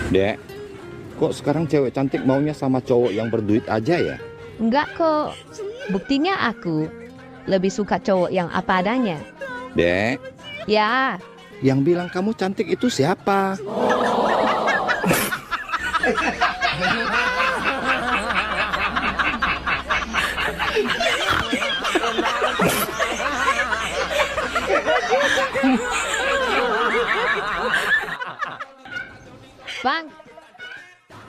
Dek, kok sekarang cewek cantik maunya sama cowok yang berduit aja ya? Enggak kok. Buktinya aku lebih suka cowok yang apa adanya. Dek, Ya, yang bilang kamu cantik itu siapa? Bang,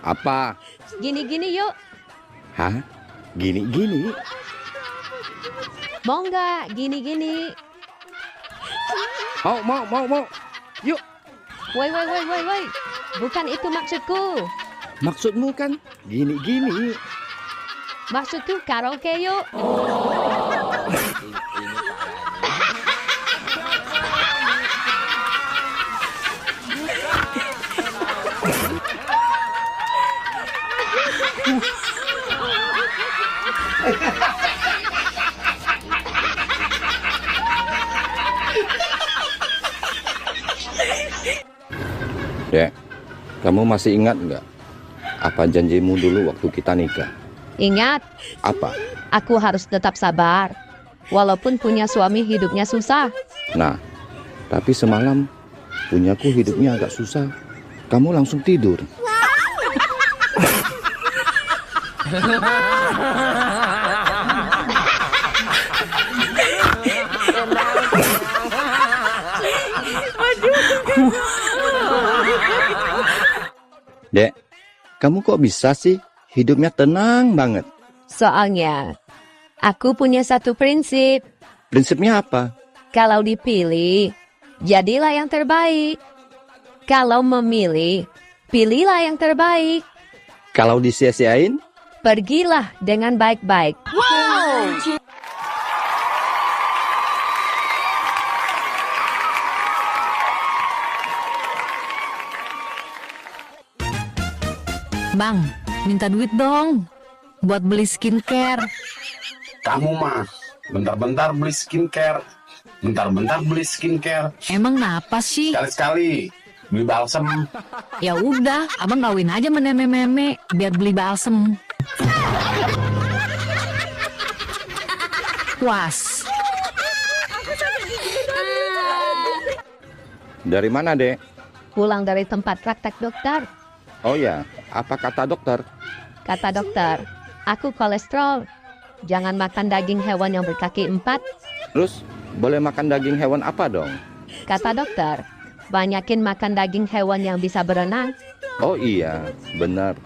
Apa? gini-gini yuk. Hah? Gini-gini? Mau nggak gini-gini? Mau. Yuk, Woi. Bukan itu maksudku. maksudmu kan gini-gini. Maksudku karaoke yuk. Dek, kamu masih ingat nggak? Apa janjimu dulu waktu kita nikah? Ingat, Apa? aku harus tetap sabar. Walaupun punya suami hidupnya susah. Nah, tapi semalam punyaku hidupnya agak susah. Kamu langsung tidur. Dek, kamu kok bisa sih hidupnya tenang banget? Soalnya, aku punya satu prinsip. Prinsipnya apa? Kalau dipilih, jadilah yang terbaik. Kalau memilih, pilihlah yang terbaik. Kalau disia-siain? Pergilah dengan baik-baik. Bang, minta duit dong buat beli skincare. Kamu mah bentar-bentar beli skincare, bentar-bentar beli skincare, Emang napas sih? sekali-sekali beli balsem. Ya udah, abang kawin aja sama meme-meme biar beli balsem. Puas. Dari mana, Dek? Pulang dari tempat praktek dokter. Oh ya, apa kata dokter? Kata dokter, aku kolesterol. Jangan makan daging hewan yang berkaki 4. Terus, boleh makan daging hewan apa dong? Kata dokter, banyakin makan daging hewan yang bisa berenang. Oh iya, benar.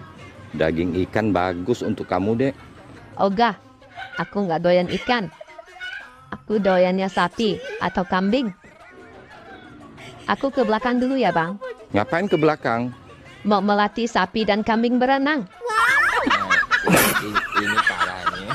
Daging ikan bagus untuk kamu, Dek. Ogah, aku nggak doyan ikan. Aku doyannya sapi atau kambing. Aku ke belakang dulu ya, Bang. Ngapain ke belakang? Mau melatih sapi dan kambing berenang. Ini parahnya.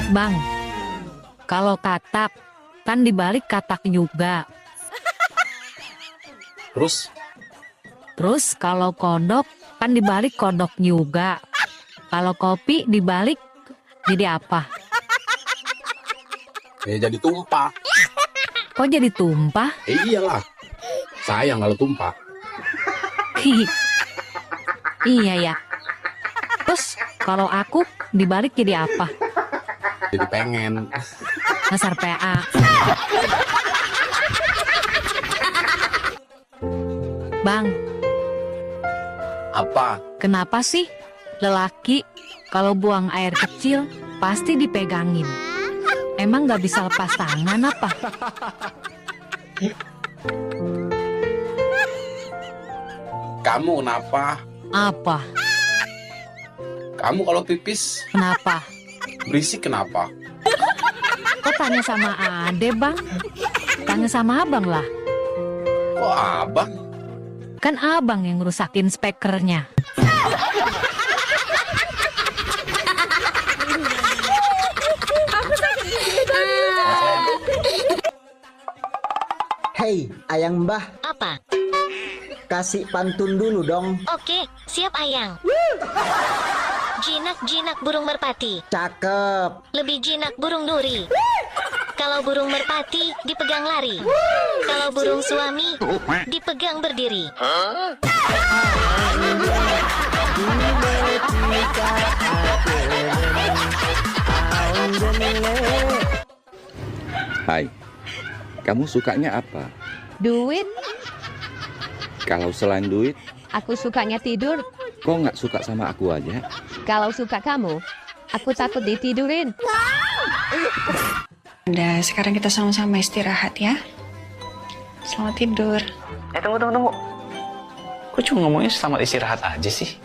Bang, kalau tatap, kan dibalik katak juga. Terus Kalau kodok, kan dibalik kodok juga. Kalau kopi dibalik, jadi apa? ya jadi tumpah. Kok jadi tumpah? Iyalah, sayang kalau tumpah. Hihi. Iya ya. Terus kalau aku dibalik jadi apa? Jadi pengen. Dasar PA. Bang, Apa? kenapa sih lelaki kalau buang air kecil pasti dipegangin? Emang nggak bisa lepas tangan apa? Kamu kenapa? Apa? Kamu kalau pipis Kenapa? berisik kenapa? Kok tanya sama Ade, Bang? Tanya sama abang lah. Kok abang? Kan abang yang ngerusakin spekernya. Hei, ayang mbah. Apa? kasih pantun dulu dong. Oke, siap Ayang. Jinak-jinak burung merpati, Cakep. lebih jinak burung duri. Kalau burung merpati dipegang lari, kalau burung suami dipegang berdiri. Hai, kamu sukanya apa? Duit, Kalau selain duit, aku sukanya tidur. kok nggak suka sama aku aja? Kalau suka kamu, aku takut ditidurin. Udah, sekarang kita sama-sama istirahat ya. Selamat tidur. Tunggu. Kok cuma ngomongnya selamat istirahat aja sih?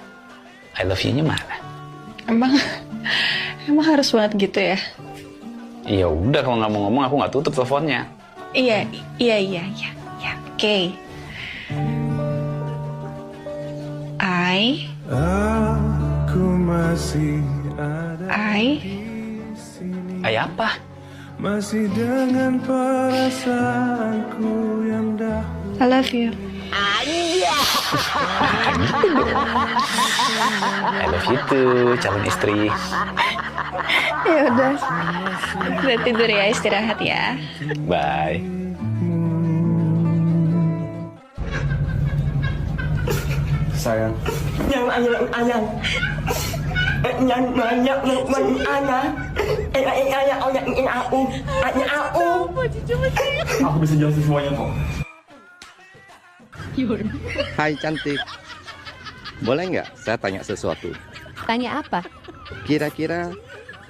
I love you-nya mana? Emang harus banget gitu ya? Ya udah, kalau nggak mau ngomong aku nggak tutup teleponnya. Iya. Oke. Ay apa? I love you. I love you too, calon istri. Ya udah tidur ya, istirahat ya. Bye. Sayang. Ayang. Yang banyak anak. Aku bisa jelasin semuanya kok. Hai cantik. Boleh nggak saya tanya sesuatu? Tanya apa? Kira-kira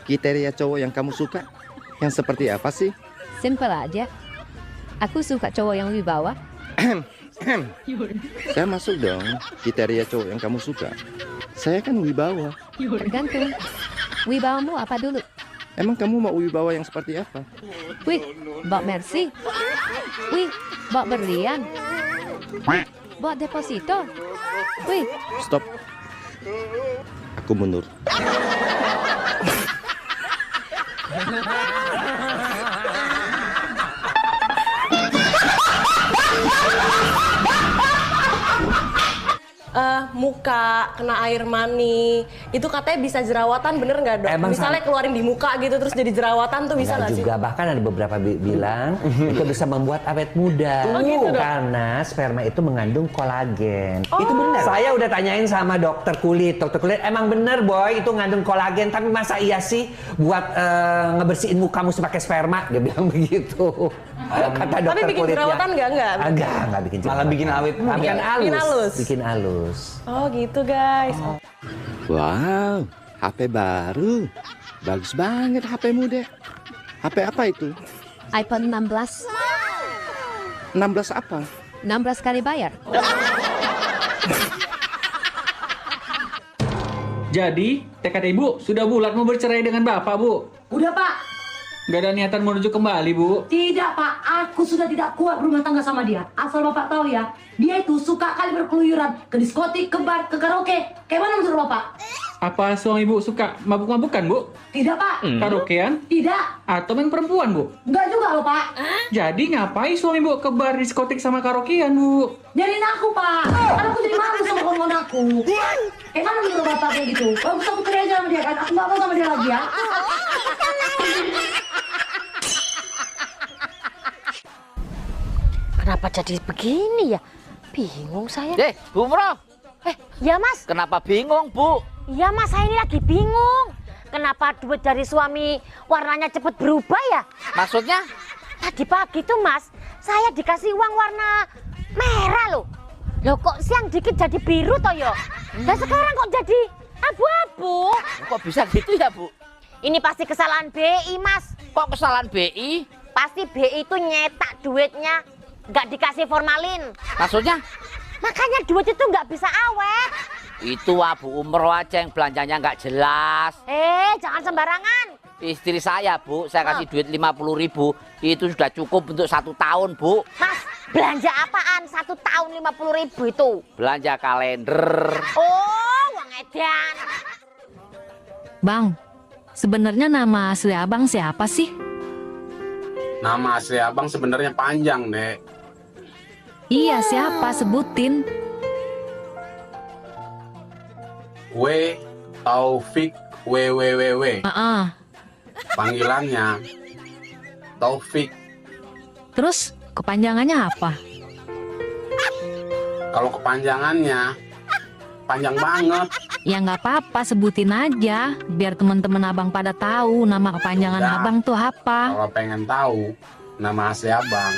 kriteria cowok yang kamu suka yang seperti apa sih? Simple aja. Aku suka cowok yang wibawa. Saya masuk dong kriteria cowok yang kamu suka. Saya kan wibawa. Tergantung. Wibawamu apa dulu? Emang kamu mau wibawa yang seperti apa? Wih, bawa Mercy. Wih, bawa berlian. Bawa deposito. Wih, Stop. Aku mundur. Muka kena air mani itu katanya bisa jerawatan, bener nggak dok? Emang Misalnya keluarin di muka gitu terus jadi jerawatan tuh bisa nggak sih? juga, bahkan ada beberapa bilang itu bisa membuat awet muda. Oh, gitu, Dok? Karena sperma itu mengandung kolagen. Oh. Itu benar. Saya udah tanyain sama dokter kulit. Dokter kulit emang bener boy itu ngandung kolagen. Tapi masa iya sih buat ngebersihin mukamu pakai sperma? Dia bilang begitu. Kata dokter Tapi bikin kulitnya. jerawatan nggak? Enggak bikin jerawatan. Malah bikin awet muda. Bikin Bikin halus. Bikin halus. Oh gitu guys. Wow, HP baru. Bagus banget HP-mu, Dek. HP apa itu? iPhone 16. 16 apa? 16 kali bayar. Jadi, tekad ibu sudah bulat mau bercerai dengan bapak, Bu? Udah, Pak. Gak ada niatan mau rujuk kembali, Bu? Tidak, Pak. Aku sudah tidak kuat berumah tangga sama dia. Asal Bapak tahu ya, dia itu suka kali berkeluyuran ke diskotik, ke bar, ke karaoke. Kayak mana menurut Bapak? Apa suami Ibu suka mabuk-mabukan, Bu? Tidak, Pak. Karaokean? Tidak. Atau main perempuan, Bu? Enggak juga loh, Pak. Jadi ngapain suami Ibu ke bar, diskotik, sama karaokean, Bu? Nyariin aku, Pak. Kan aku jadi malu sama kawan aku. Kayak mana menurut Bapak kayak gitu? Bagus aku cerai aja sama dia kan? Aku nggak mau sama dia lagi ya. Kenapa jadi begini ya? Bingung saya. Bu Mro. Ya Mas. Kenapa bingung, Bu? Ya Mas, saya ini lagi bingung. Kenapa duit dari suami warnanya cepet berubah ya? Maksudnya? Tadi pagi tuh Mas, saya dikasih uang warna merah loh. Loh kok siang dikit jadi biru toh yo? Dan sekarang kok jadi abu-abu? Kok bisa gitu ya, Bu? Ini pasti kesalahan BI Mas. Kok kesalahan BI? Pasti BI itu nyetak duitnya nggak dikasih formalin. Maksudnya? Makanya duit itu nggak bisa awet. Itu Bu Umroh aja yang belanjanya nggak jelas. Jangan sembarangan. Istri saya, Bu, saya kasih duit 50.000. Itu sudah cukup untuk 1 tahun, Bu. Mas, belanja apaan? 1 tahun 50.000 itu? Belanja kalender. Oh, uang edan. Bang, sebenarnya nama asli abang siapa sih? Nama asli abang sebenarnya panjang, Dek. Iya, siapa? Sebutin. W Taufik WWWW. Panggilannya Taufik. Terus kepanjangannya apa? Kalau kepanjangannya panjang banget. Ya nggak apa-apa, sebutin aja. Biar teman-teman abang pada tahu nama kepanjangan Udah. abang tuh apa. Kalau pengen tahu nama asli abang,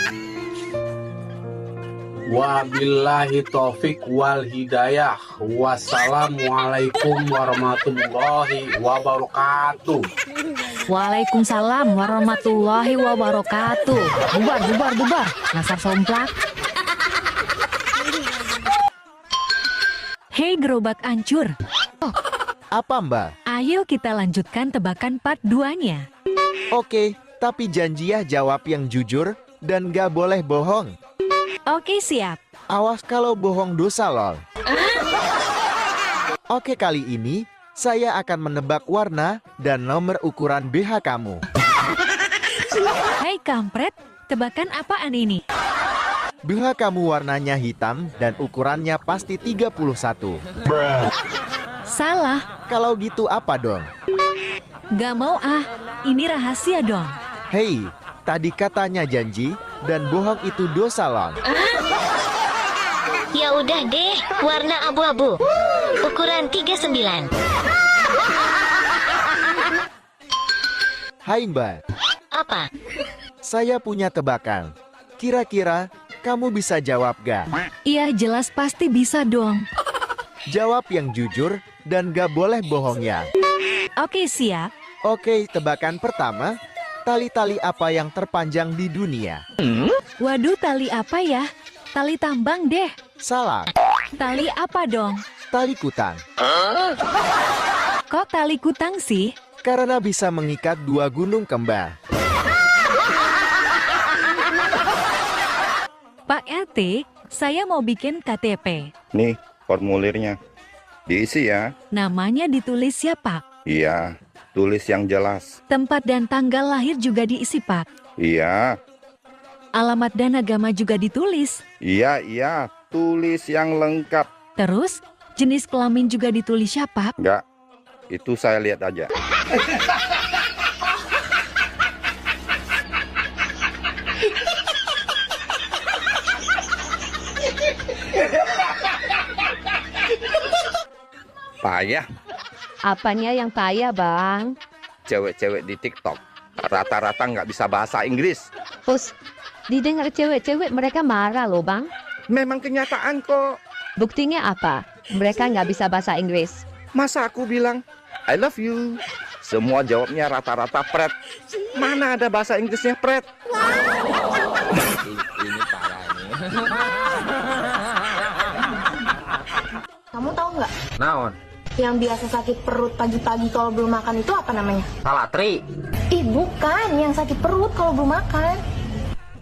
wabillahi taufik wal hidayah. Wassalamualaikum warahmatullahi wabarakatuh. Waalaikumsalam warahmatullahi wabarakatuh. Bubar. Nasar somplak. Hei gerobak ancur. Apa mbak? Ayo kita lanjutkan tebakan part 2-nya. Oke, tapi janji ya jawab yang jujur dan gak boleh bohong. Oke, siap. Awas kalau bohong dosa lol. Oke, kali ini saya akan menebak warna dan nomor ukuran BH kamu. Hei kampret, tebakan apaan ini? BH kamu warnanya hitam dan ukurannya pasti 31. Salah. Kalau gitu apa dong? Gak mau ah, ini rahasia dong. Hei, tadi katanya janji dan bohong itu dosa lol. Ya udah deh, warna abu-abu. Ukuran 39. Hai mbak. Apa? Saya punya tebakan. Kira-kira kamu bisa jawab gak? Iya jelas pasti bisa dong. Jawab yang jujur dan gak boleh bohong ya. Oke, siap. Oke, tebakan pertama. Tali-tali apa yang terpanjang di dunia? Waduh, tali apa ya? Tali tambang deh. Salah. Tali apa dong? Tali kutang. Kok tali kutang sih? Karena bisa mengikat dua gunung kembar. Pak RT, saya mau bikin KTP. Nih, formulirnya. Diisi ya. Namanya ditulis ya, Pak? Iya, tulis yang jelas. Tempat dan tanggal lahir juga diisi, Pak. Iya, Alamat dan agama juga ditulis. iya, tulis yang lengkap. Terus, jenis kelamin juga ditulis ya, Pak? Enggak, itu saya lihat aja. Payah, Apanya yang payah, Bang? cewek-cewek di TikTok rata-rata nggak bisa bahasa Inggris. Us, didengar cewek-cewek mereka marah loh, Bang. Memang kenyataan kok. Buktinya apa? Mereka nggak bisa bahasa Inggris. Masa aku bilang, I love you. Semua jawabnya rata-rata pret. Mana ada bahasa Inggrisnya pret? Ini parah ini. Kamu tahu nggak? Naon? Yang biasa sakit perut pagi-pagi kalau belum makan itu apa namanya? Salatri. Ih, bukan. Yang sakit perut kalau belum makan.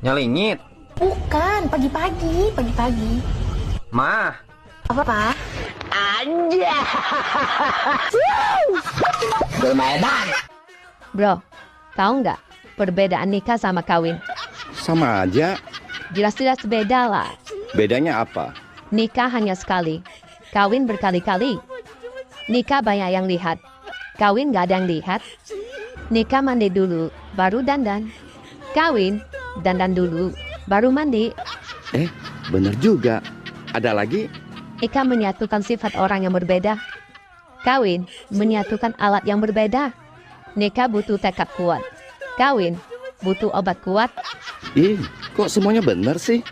Nyelingit. Bukan. Pagi-pagi. Mah. Apa, Pak? Aja. Bermain. Bro, tahu nggak perbedaan nikah sama kawin? Sama aja. Jelas-jelas beda lah. Bedanya apa? Nikah hanya sekali, kawin berkali-kali. Nikah banyak yang lihat, kawin nggak ada yang lihat. Nikah mandi dulu, baru dandan. Kawin, dandan dulu, baru mandi. Bener juga. Ada lagi? Nikah menyatukan sifat orang yang berbeda. Kawin menyatukan alat yang berbeda. Nikah butuh tekad kuat. Kawin butuh obat kuat. Kok semuanya bener sih?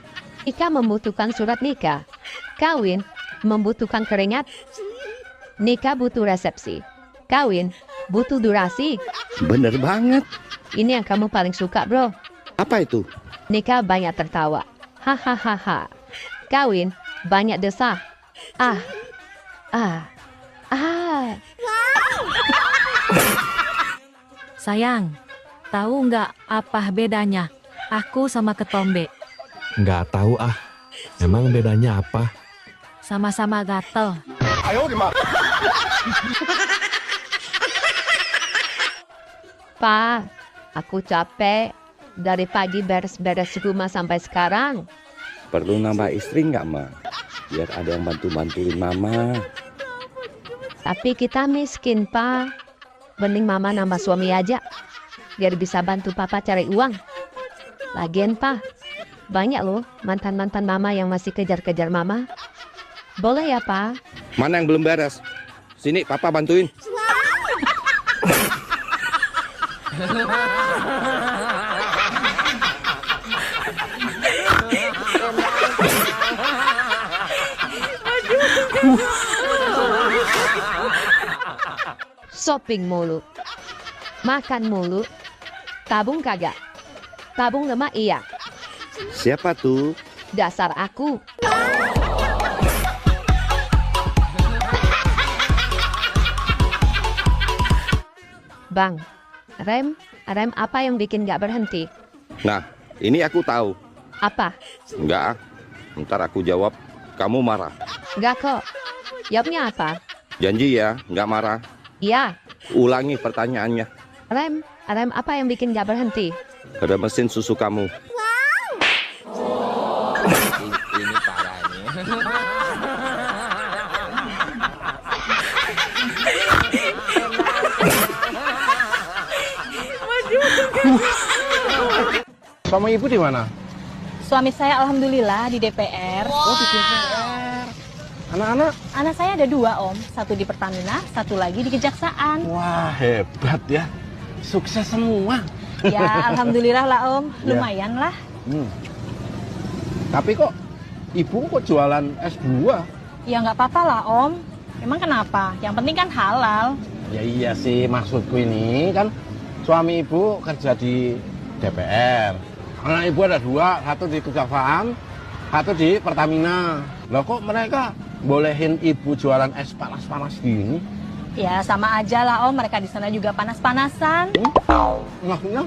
Nikah membutuhkan surat nikah. Kawin membutuhkan keringat. Nikah butuh resepsi. Kawin butuh durasi. Bener banget. Ini yang kamu paling suka, bro. Apa itu? Nikah banyak tertawa. Hahaha. Kawin banyak desah. Ah. Sayang, tahu nggak apa bedanya aku sama ketombe? Nggak tahu ah. Emang bedanya apa? Sama-sama gatel. Ayo dimak. Pa, aku capek. Dari pagi beres-beres rumah sampai sekarang. Perlu nambah istri nggak, Ma? Biar ada yang bantu-bantuin Mama. Tapi kita miskin, Pak. Mending Mama nambah suami aja. Biar bisa bantu Papa cari uang. Lagian, Pak, banyak loh mantan-mantan Mama yang masih kejar-kejar Mama. Boleh ya, Pak? Mana yang belum beres? Sini, Papa bantuin. Shopping mulu, makan mulu, tabung kagak, tabung lemak iya. Siapa tuh? Dasar aku. Bang, rem apa yang bikin gak berhenti? Nah, ini aku tahu. Apa? Enggak, ntar aku jawab, kamu marah. Gak kok. Jawabnya apa? Janji ya, nggak marah. Iya. Ulangi pertanyaannya. Rem apa yang bikin gak berhenti? Ada mesin susu kamu. Ini parah ini. Suami ibu di mana? Suami saya alhamdulillah di DPR. Oh, di DPR. Anak-anak? Anak saya ada 2, Om. Satu di Pertamina, satu lagi di Kejaksaan. Wah, hebat ya. Sukses semua. Ya, alhamdulillah lah, Om. Ya. Lumayan lah. Tapi kok ibu kok jualan S2? Ya nggak apa-apa lah, Om. Emang kenapa? Yang penting kan halal. Ya iya sih, maksudku ini kan suami ibu kerja di DPR. Anak ibu ada 2, satu di Kejaksaan, satu di Pertamina. Loh kok mereka bolehin ibu jualan es panas-panas gini? Ya sama aja lah, Om. Mereka di sana juga panas-panasan. Maksudnya?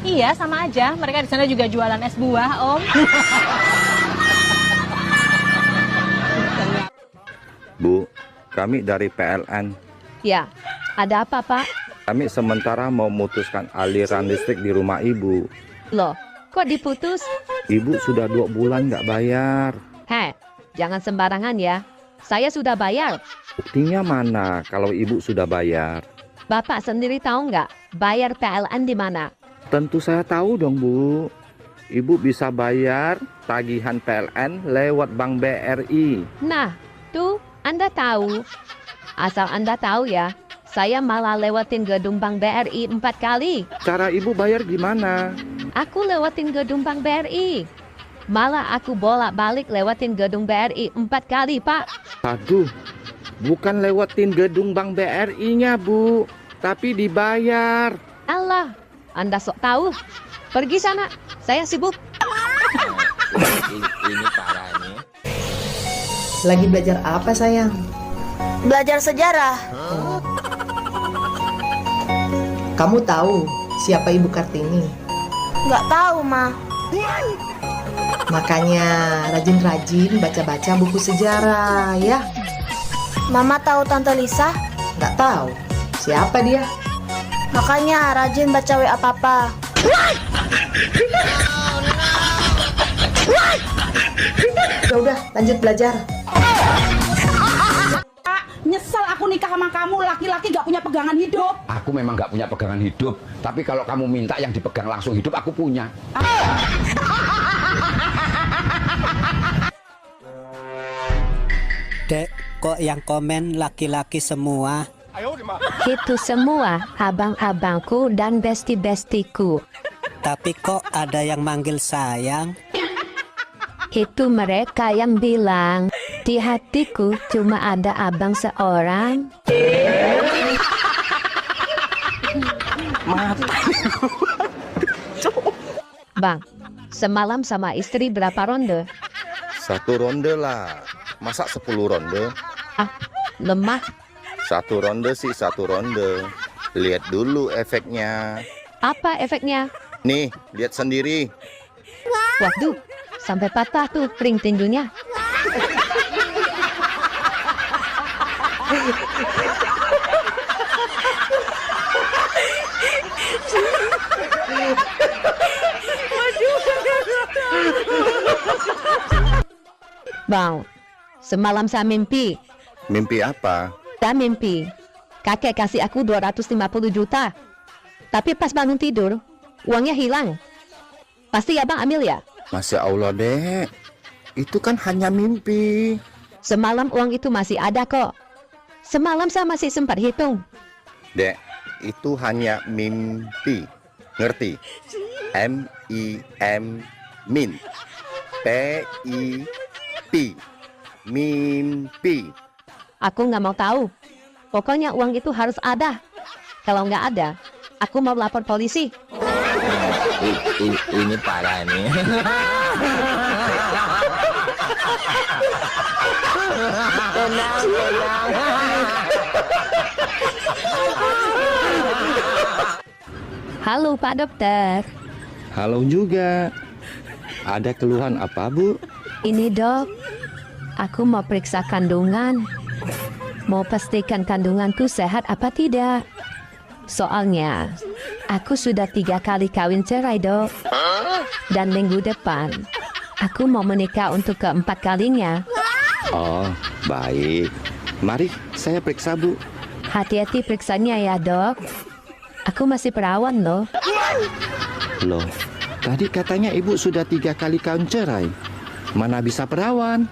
Iya, sama aja. Mereka di sana juga jualan es buah, Om. Bu, kami dari PLN. Ya, ada apa, Pak? Kami sementara mau memutuskan aliran listrik di rumah ibu. Loh, kok diputus? Ibu sudah 2 bulan nggak bayar. Heh, jangan sembarangan ya. Saya sudah bayar. Buktinya mana kalau ibu sudah bayar? Bapak sendiri tahu nggak bayar PLN di mana? Tentu saya tahu dong, Bu. Ibu bisa bayar tagihan PLN lewat Bank BRI. Nah, tuh Anda tahu. Asal Anda tahu ya, saya malah lewatin gedung Bank BRI 4 kali. Cara ibu bayar gimana? Aku lewatin gedung Bank BRI. Malah aku bolak-balik lewatin gedung BRI 4 kali, Pak. Aduh, bukan lewatin gedung Bank BRI-nya, Bu. Tapi dibayar. Allah, Anda sok tahu. Pergi sana, saya sibuk. Ini parah ini. Lagi belajar apa, sayang? Belajar sejarah. Kamu tahu siapa Ibu Kartini? Nggak tahu, Ma. Makanya rajin-rajin baca-baca buku sejarah ya. Mama tahu Tante Lisa? Nggak tahu. Siapa dia? Makanya rajin baca WA Papa. Udah, lanjut belajar. Nyesel aku nikah sama kamu, laki-laki gak punya pegangan hidup. Aku memang gak punya pegangan hidup, tapi kalau kamu minta yang dipegang langsung hidup, aku punya. Dek, kok yang komen laki-laki semua? Itu semua abang-abangku dan besti-bestiku. Tapi kok ada yang manggil sayang? Itu mereka yang bilang, di hatiku cuma ada abang seorang. Bang, semalam sama istri berapa ronde? 1 ronde lah. Masa 10 ronde? Ah, lemah. 1 ronde sih 1 ronde. Lihat dulu efeknya. Apa efeknya? Nih, lihat sendiri. Waduh, sampai patah tuh ring tinjunya. Waduh. Bang, semalam saya mimpi. Mimpi apa? Saya mimpi. Kakek kasih aku 250 juta. Tapi pas bangun tidur, uangnya hilang. Pasti abang ambil ya? Masya Allah, Dek. Itu kan hanya mimpi. Semalam uang itu masih ada kok. Semalam saya masih sempat hitung. Dek, itu hanya mimpi. Ngerti? M-I-M, min. P-I-P, mimpi. Aku nggak mau tahu. Pokoknya uang itu harus ada. Kalau nggak ada, aku mau lapor polisi. Ini parah nih. Tenang. Halo Pak Dokter. Halo juga. Ada keluhan apa, Bu? Ini dok, aku mau periksa kandungan. Mau pastikan kandunganku sehat apa tidak. Soalnya, aku sudah 3 kali kawin cerai, dok. Dan minggu depan, aku mau menikah untuk ke-4 kalinya. Oh, baik. Mari, saya periksa, Bu. Hati-hati periksanya ya, dok. Aku masih perawan, loh. Loh, tadi katanya Ibu sudah 3 kali kawin cerai. Mana bisa perawan?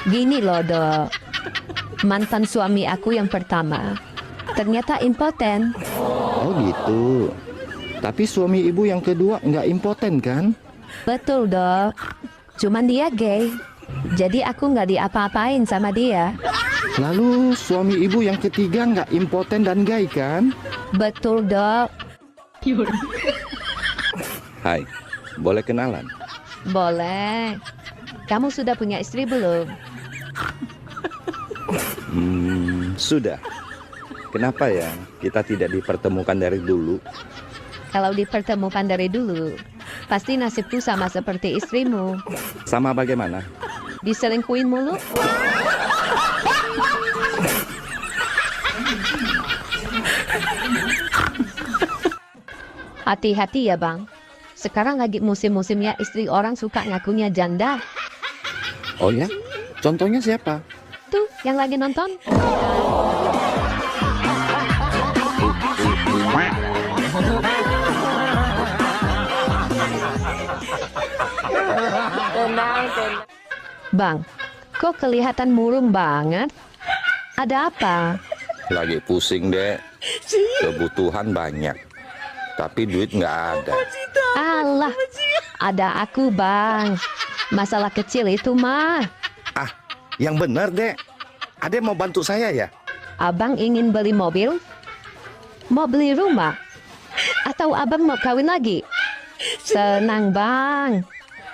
Gini loh, dok. Mantan suami aku yang pertama ternyata impoten. Oh gitu. Tapi suami Ibu yang kedua nggak impoten kan? Betul, dok. Cuman dia gay. Jadi aku nggak diapa-apain sama dia. Lalu suami Ibu yang ketiga nggak impoten dan gay kan? Betul, dok. Hai, boleh kenalan? Boleh. Kamu sudah punya istri belum? Sudah. Kenapa ya kita tidak dipertemukan dari dulu? Kalau dipertemukan dari dulu, pasti nasibku sama seperti istrimu. Sama bagaimana? Diselingkuhin mulu. Hati-hati ya, Bang. Sekarang lagi musim-musimnya istri orang suka ngakunya janda. Oh ya? Contohnya siapa? Tuh, yang lagi nonton. Tenang. Bang, kok kelihatan murung banget? Ada apa? Lagi pusing, Dek. Kebutuhan banyak. Tapi duit nggak ada. Alah, ada aku, Bang. Masalah kecil itu mah. Ah, yang benar, Dek. Ade mau bantu saya ya? Abang ingin beli mobil? Mau beli rumah? Atau abang mau kawin lagi? Senang, Bang.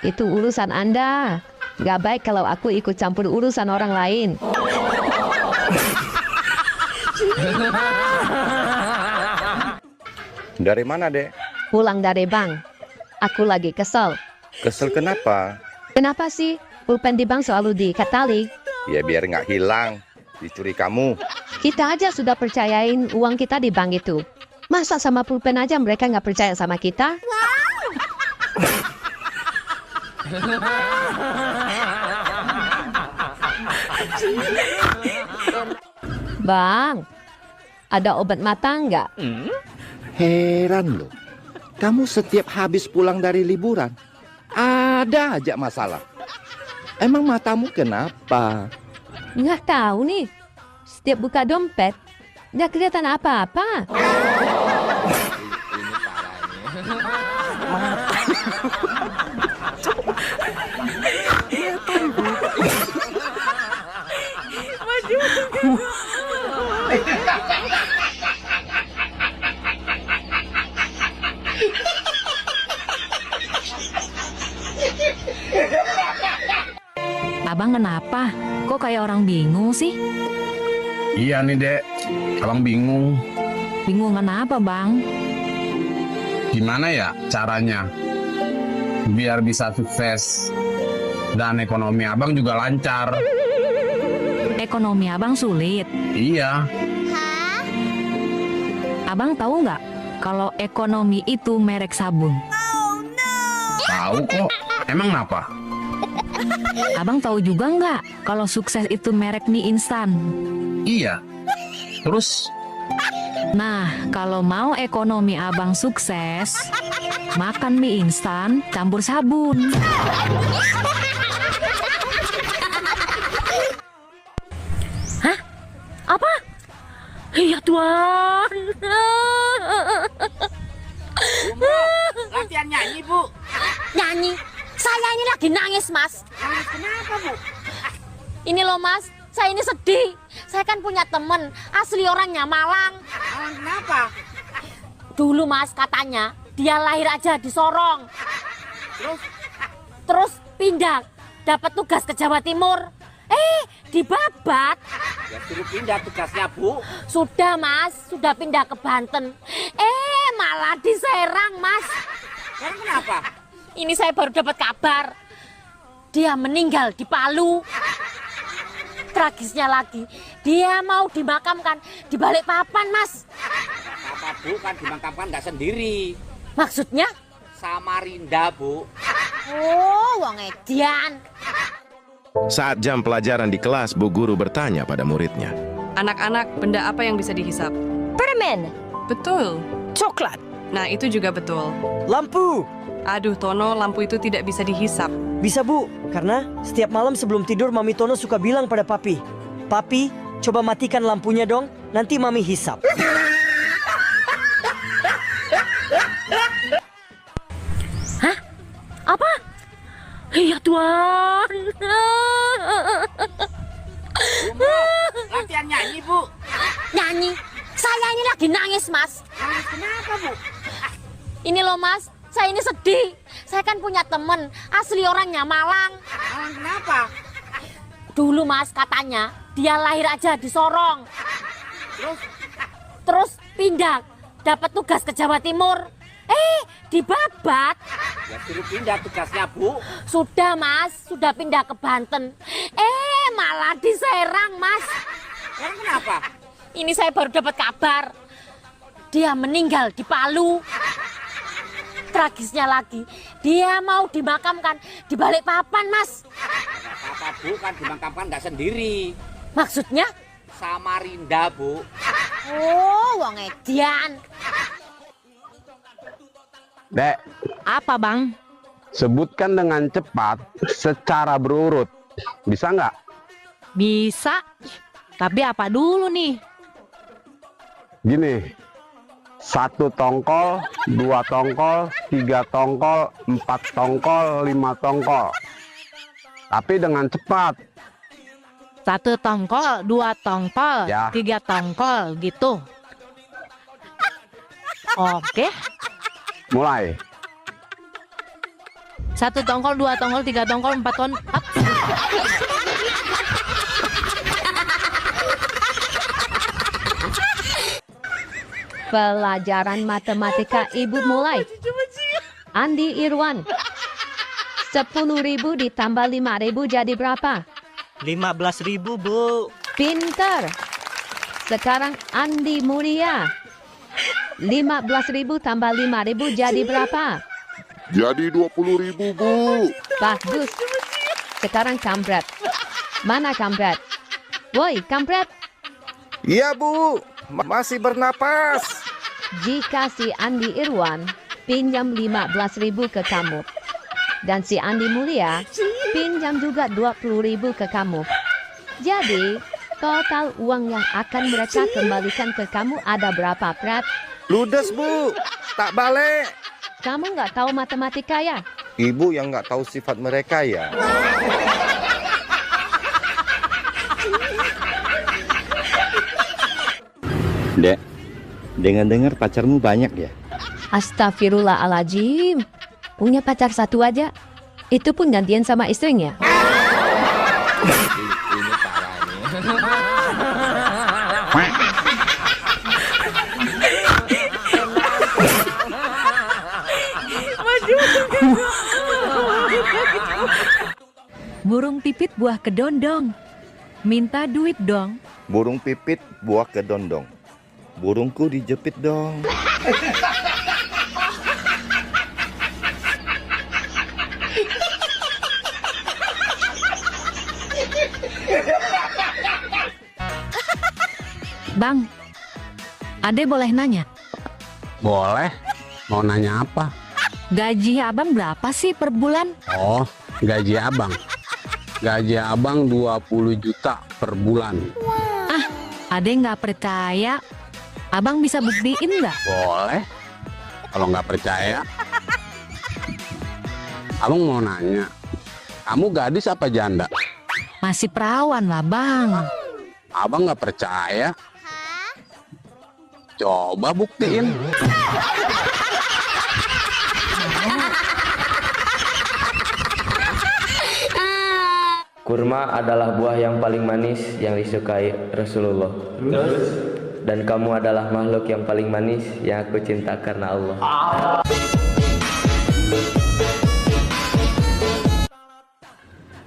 Itu urusan Anda. Gak baik kalau aku ikut campur urusan orang lain. Dari mana, Dek? Pulang dari bank. Aku lagi kesel. Kesel kenapa? Kenapa sih? Pulpen di bank selalu diikat tali. Ya biar nggak hilang. Dicuri kamu. Kita aja sudah percayain uang kita di bank itu. Masa sama pulpen aja mereka nggak percaya sama kita? Bang, ada obat mata nggak? Heran loh. Kamu setiap habis pulang dari liburan, ada aja masalah. Emang matamu kenapa? Nggak tahu nih. Setiap buka dompet, nggak kelihatan apa-apa. Abang kenapa? Kok kayak orang bingung sih? Iya nih, Dek. Abang bingung. Bingung kenapa, Bang? Gimana ya caranya biar bisa sukses dan ekonomi abang juga lancar? Ekonomi abang sulit. Iya. Abang tahu nggak kalau ekonomi itu merek sabun? Tahu kok. Emang kenapa? Abang tahu juga nggak kalau sukses itu merek mie instan? Iya. Terus? Nah, kalau mau ekonomi abang sukses, makan mie instan campur sabun. Hah? Apa? Iya Tuhan. Latihan nyanyi, Bu. Nyanyi? Saya ini lagi nangis, Mas. Nangis kenapa, Bu? Ini loh, Mas. Saya ini sedih. Saya kan punya temen, asli orangnya Malang. Malang kenapa? Dulu, Mas, katanya dia lahir aja di Sorong. Terus pindah, dapat tugas ke Jawa Timur. Dibabat. Ya suruh pindah tugasnya, Bu. Sudah, Mas. Sudah pindah ke Banten. Malah diserang, Mas. Sekarang kenapa? Ini saya baru dapat kabar. Dia meninggal di Palu. Tragisnya lagi, dia mau dimakamkan di Balikpapan, Mas. Apa, Bu? Kan dimakamkan nggak sendiri. Maksudnya? Samarinda, Bu. Oh, wong edian. Saat jam pelajaran di kelas, Bu Guru bertanya pada muridnya. Anak-anak, benda apa yang bisa dihisap? Permen. Betul. Coklat. Nah, itu juga betul. Lampu. Aduh, Tono, lampu itu tidak bisa dihisap. Bisa, Bu. Karena setiap malam sebelum tidur, Mami Tono suka bilang pada Papi, "Papi, coba matikan lampunya dong, nanti Mami hisap." Hah? Apa? Iya Tuhan. Latihan nyanyi, Bu. Nyanyi? Saya ini lagi nangis, Mas. Nangis kenapa, Bu? Ini loh, Mas. Saya ini sedih. Saya kan punya temen, asli orangnya Malang. Malang kenapa? Dulu, Mas, katanya dia lahir aja di Sorong. Terus pindah, dapat tugas ke Jawa Timur. Dibabat. Ya suruh pindah tugasnya, Bu. Sudah, Mas. Sudah pindah ke Banten. Malah diserang, Mas. Sekarang kenapa? Ini saya baru dapat kabar. Dia meninggal di Palu. Tragisnya lagi, dia mau dimakamkan di Balikpapan, Mas. Apa, Bu? Kan dimakamkan nggak sendiri. Maksudnya? Samarinda, Bu. Oh, wong edian. Dek, Apa, Bang? sebutkan dengan cepat secara berurut. Bisa nggak? Bisa. Tapi apa dulu nih? Gini, 1 tongkol, 2 tongkol, 3 tongkol, 4 tongkol, 5 tongkol. Tapi dengan cepat. 1 tongkol, 2 tongkol, Ya. 3 tongkol gitu. Oke. Mulai. 1 tongkol, 2 tongkol, 3 tongkol, 4 tongkol. Pelajaran matematika Ibu mulai. Andi Irwan. 10.000 ditambah 5.000 jadi berapa? 15.000, Bu. Pinter. Sekarang Andi Mulia. 15.000 tambah 5.000 jadi berapa? Jadi 20.000, Bu. Bagus. Sekarang Kampret. Mana Kampret? Woi, Kampret. Iya, Bu. Masih bernapas. Jika si Andi Irwan pinjam 15.000 ke kamu, dan si Andi Mulia pinjam juga 20.000 ke kamu, jadi total uang yang akan mereka kembalikan ke kamu ada berapa, Prat? Ludes, Bu. Tak balik. Kamu nggak tahu matematika ya? Ibu yang nggak tahu sifat mereka ya. Dek, dengar-dengar pacarmu banyak ya? Astagfirullahaladzim. Punya pacar 1 aja. Itu pun gantian sama istrinya. Ini Burung pipit buah kedondong. Minta duit dong. Burung pipit buah kedondong. Burungku dijepit dong. Bang, Ade boleh nanya? Boleh. Mau nanya apa? Gaji abang berapa sih per bulan? Oh, gaji abang. Gaji abang 20 juta per bulan. Ah, Ade nggak percaya. Abang bisa buktiin nggak? Boleh. Kalau nggak percaya, abang mau nanya, kamu gadis apa janda? Masih perawan lah, Bang. Abang nggak percaya? Coba buktiin. Kurma adalah buah yang paling manis yang disukai Rasulullah. Dan kamu adalah makhluk yang paling manis yang aku cinta karena Allah.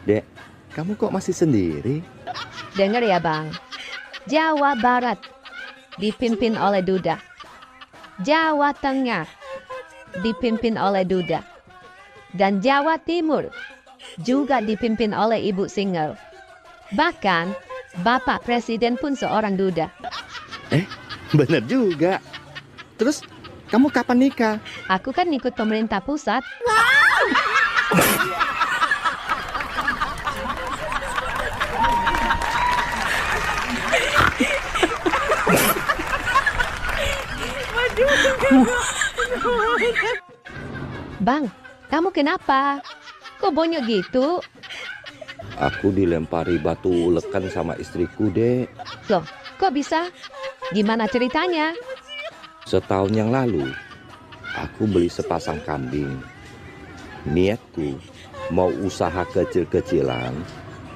Dek, kamu kok masih sendiri? Dengar ya Bang, Jawa Barat dipimpin oleh Duda. Jawa Tengah dipimpin oleh Duda. Dan Jawa Timur juga dipimpin oleh Ibu Single. Bahkan, Bapak Presiden pun seorang Duda. Bener juga. Terus, kamu kapan nikah? Aku kan ikut pemerintah pusat. Bang, kamu kenapa? Kok bonyok gitu? Aku dilempari batu ulekan sama istriku, Dek. Loh, kok bisa? Gimana ceritanya? Setahun yang lalu, aku beli sepasang kambing. Niatku mau usaha kecil-kecilan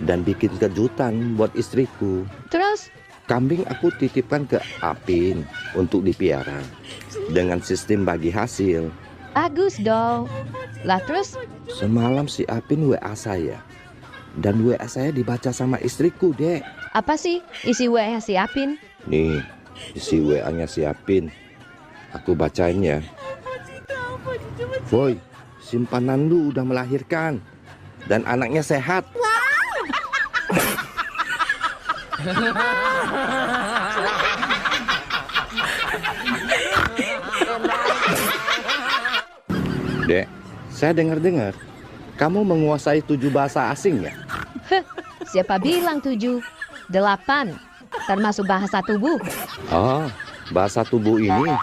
dan bikin kejutan buat istriku. Terus? Kambing aku titipkan ke Apin untuk dipiara dengan sistem bagi hasil. Bagus dong. Lah terus? Semalam si Apin WA saya. Dan WA saya dibaca sama istriku, Dek. Apa sih isi WA si Apin? Nih, isi WA-nya si Apin. Aku bacain ya. Boy, simpanan lu udah melahirkan. Dan anaknya sehat. Dek, saya dengar-dengar kamu menguasai 7 bahasa asing ya? Siapa bilang 7? 8, termasuk bahasa tubuh. Oh, bahasa tubuh ini.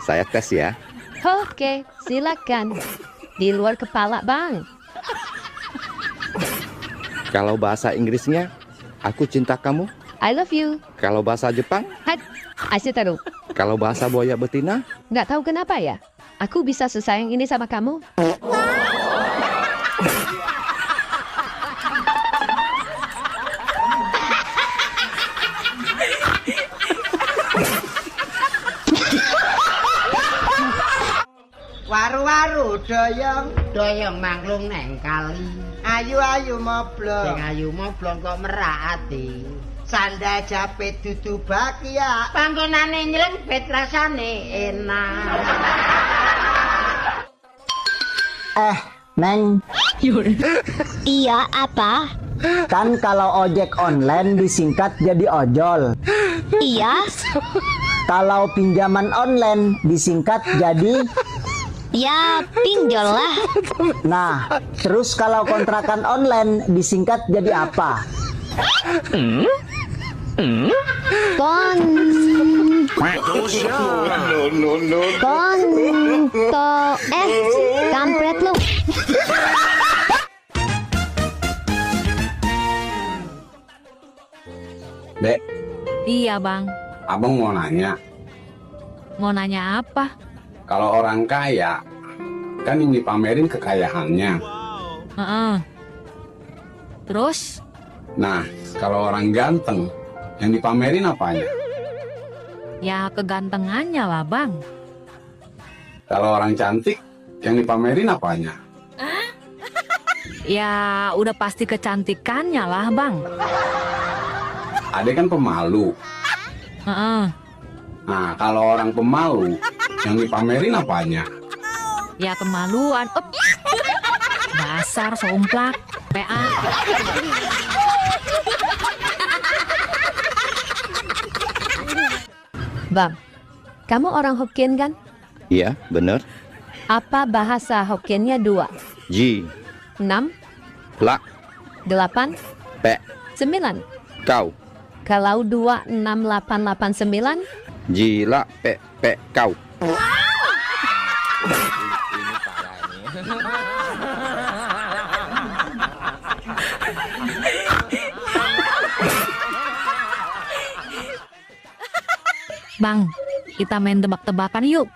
Saya tes ya. Oke, silakan. Di luar kepala, Bang. Kalau bahasa Inggrisnya, aku cinta kamu. I love you. Kalau bahasa Jepang? Hai, Asitaru. Kalau bahasa buaya betina? Nggak tahu kenapa ya. Aku bisa sesayang ini sama kamu. Waru-waru doyong manglung neng kali. Ayu-ayu moblong. Sing ayu moblong kok merak ati. Sandal japit dudu bakia. Panggonane nylempit rasane enak. Neng. Iya, apa? Kan kalau ojek online disingkat jadi ojol. Iya. Kalau pinjaman online disingkat jadi... Ya, pinjol lah. Nah, terus kalau kontrakan online disingkat jadi apa? Kampret lu. Dek, Iya, Bang. abang mau nanya. Mau nanya apa? Kalau orang kaya, kan yang dipamerin kekayaannya. Heeh. Terus? Nah, kalau orang ganteng, yang dipamerin apanya? Ya kegantengannya lah, Bang. Kalau orang cantik, yang dipamerin apanya? Ya udah pasti kecantikannya lah, Bang. Adek kan pemalu. Heeh. Nah, kalau orang pemalu, yang dipamerin apanya? Ya kemaluan. Dasar seumplak. PA. Bang, kamu orang Hokkien kan? Iya, bener. Apa bahasa Hokkiennya 2? Ji, 6, la, 8, pe, 9. kau. Kalau 2, 6, 8, 8, 9? Ji, la, pe, kau. Bang, kita main tebak-tebakan yuk.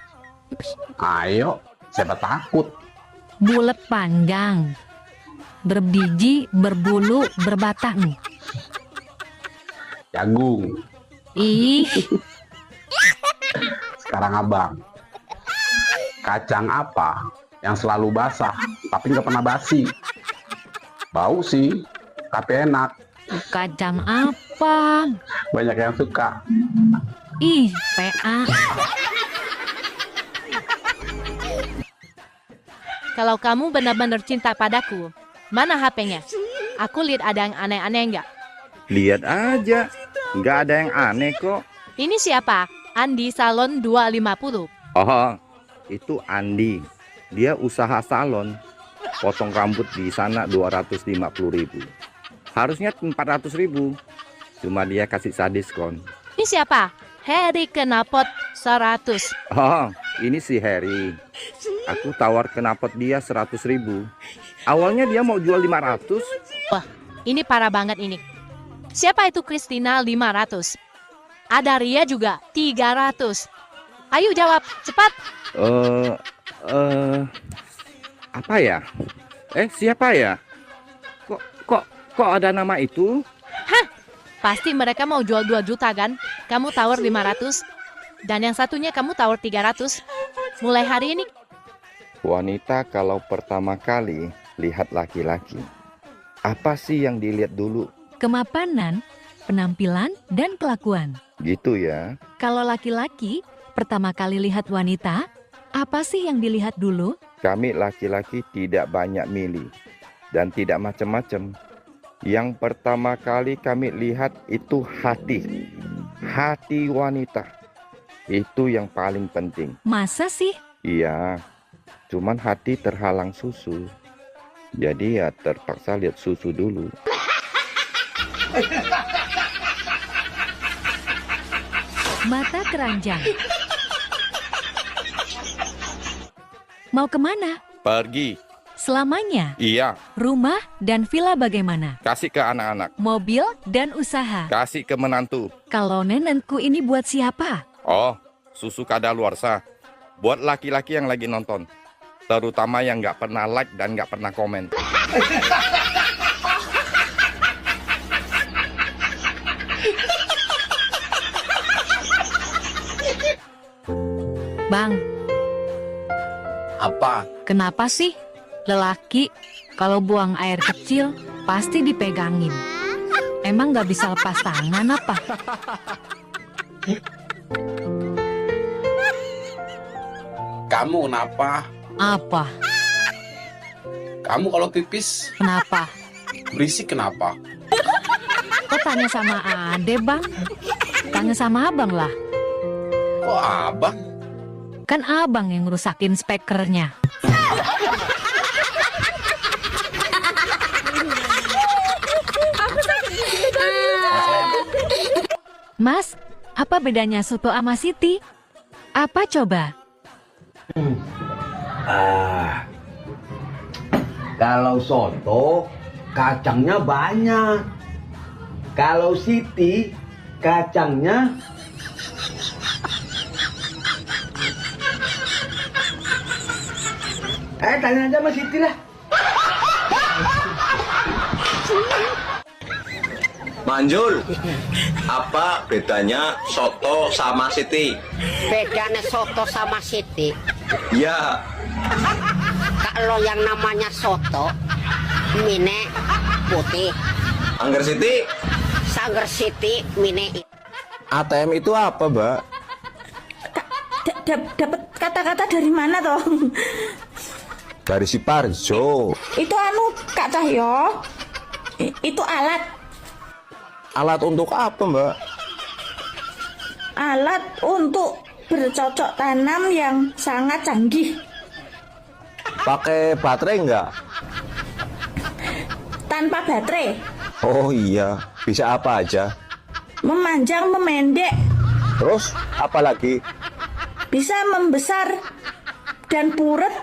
Ayo, siapa takut? Bulat panjang, berbiji, berbulu, berbatang. Jagung. Ih, Sekarang abang. Kacang apa yang selalu basah tapi nggak pernah basi? Bau sih, tapi enak. kacang apa? Banyak yang suka. Ih, PA. Kalau kamu benar-benar cinta padaku, mana HP-nya? Aku lihat ada yang aneh-aneh enggak? Lihat aja, nggak ada yang aneh kok. Ini siapa? Andi Salon 250. Oh, itu Andi. Dia usaha salon. Potong rambut di sana 250.000. Harusnya 400.000. Cuma dia kasih saya diskon. Ini siapa? Harry Knalpot 100. Oh, ini si Harry. Aku tawar knalpot dia 100.000. Awalnya dia mau jual 500. Wah, ini parah banget ini. Siapa itu Christina 500? Ada Ria juga 300. Ayo jawab, cepat. Apa ya? Siapa ya? Kok ada nama itu? Hah? Pasti mereka mau jual 2 juta kan? Kamu tawar 500. Dan yang satunya kamu tawar 300. Mulai hari ini. Wanita kalau pertama kali lihat laki-laki, apa sih yang dilihat dulu? Kemapanan, penampilan, dan kelakuan. Gitu ya. Kalau laki-laki pertama kali lihat wanita, apa sih yang dilihat dulu? Kami laki-laki tidak banyak milih dan tidak macam-macam. Yang pertama kali kami lihat itu hati. Hati wanita. Itu yang paling penting. Masa sih? Iya. Cuman hati terhalang susu. Jadi ya terpaksa lihat susu dulu. Mata keranjang. Mau kemana? Pergi. Selamanya? Iya. Rumah dan villa bagaimana? Kasih ke anak-anak. Mobil dan usaha? Kasih ke menantu. Kalau nenekku ini buat siapa? Oh, susu kadaluarsa. Buat laki-laki yang lagi nonton. Terutama yang nggak pernah like dan nggak pernah komen. Bang. Apa? Kenapa sih lelaki kalau buang air kecil pasti dipegangin? Emang nggak bisa lepas tangan apa? Kamu kenapa? Apa? Kamu kalau pipis Kenapa? berisik kenapa? Kok tanya sama Ade, Bang? Tanya sama Abang lah. Kok abang? Kan Abang yang ngerusakin speakernya. Mas, apa bedanya soto sama Siti? Apa coba? Kalau soto kacangnya banyak. Kalau Siti kacangnya tanya aja sama Siti lah. Manjul, apa bedanya soto sama Siti? Bedanya soto sama Siti. Ya. Kalau yang namanya soto, mine putih. Angger Siti? Sangger Siti, mine. ATM itu apa, Mbak? Dapat kata-kata dari mana toh? Dari si Parjo. Itu anu Kak Cahyo. Itu alat. Alat untuk apa, Mbak? Alat untuk bercocok tanam yang sangat canggih. Pakai baterai nggak? Tanpa baterai. Oh iya, bisa apa aja? Memanjang, memendek. Terus apa lagi? Bisa membesar dan puret.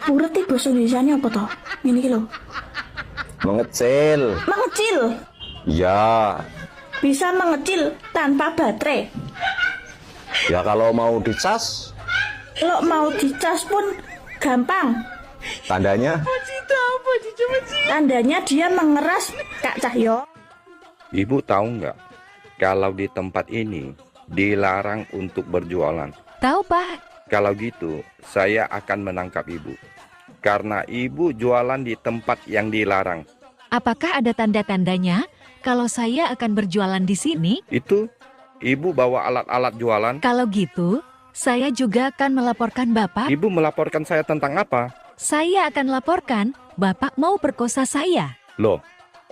Puret itu bahasa Indonesianya apa toh? Ini lho. Mengecil. Mengecil. Ya. Bisa mengecil tanpa baterai. Ya kalau mau dicas? Kalau mau dicas pun gampang. Tandanya? Tandanya dia mengeras, Kak Cahyo. Ibu tahu nggak, kalau di tempat ini dilarang untuk berjualan. Tahu, Pak. Kalau gitu, saya akan menangkap ibu. Karena ibu jualan di tempat yang dilarang. Apakah ada tanda-tandanya kalau saya akan berjualan di sini? Itu, ibu bawa alat-alat jualan. Kalau gitu, saya juga akan melaporkan Bapak. Ibu melaporkan saya tentang apa? Saya akan laporkan Bapak mau perkosa saya. Loh,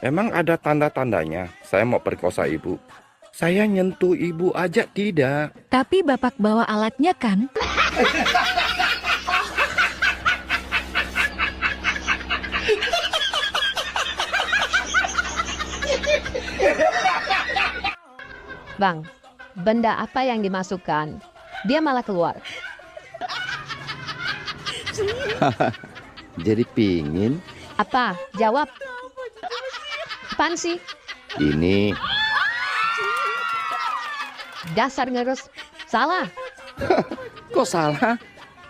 emang ada tanda-tandanya saya mau perkosa ibu? Saya nyentuh ibu aja tidak. Tapi Bapak bawa alatnya kan? Bang, benda apa yang dimasukkan? Dia malah keluar. Jadi pingin? Apa? Jawab. Apaan sih? Ini. Dasar ngerus. Salah. Kok salah?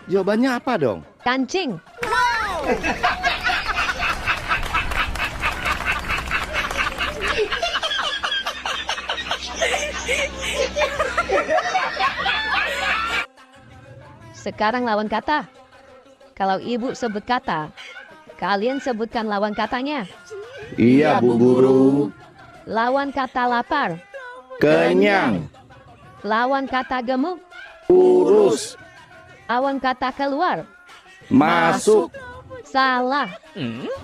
Jawabannya apa dong? Kancing. Sekarang lawan kata. Kalau ibu sebut kata, kalian sebutkan lawan katanya. Iya, Bu Guru. Lawan kata lapar. Kenyang. Lawan kata gemuk. Urus. Lawan kata keluar. Masuk. Salah.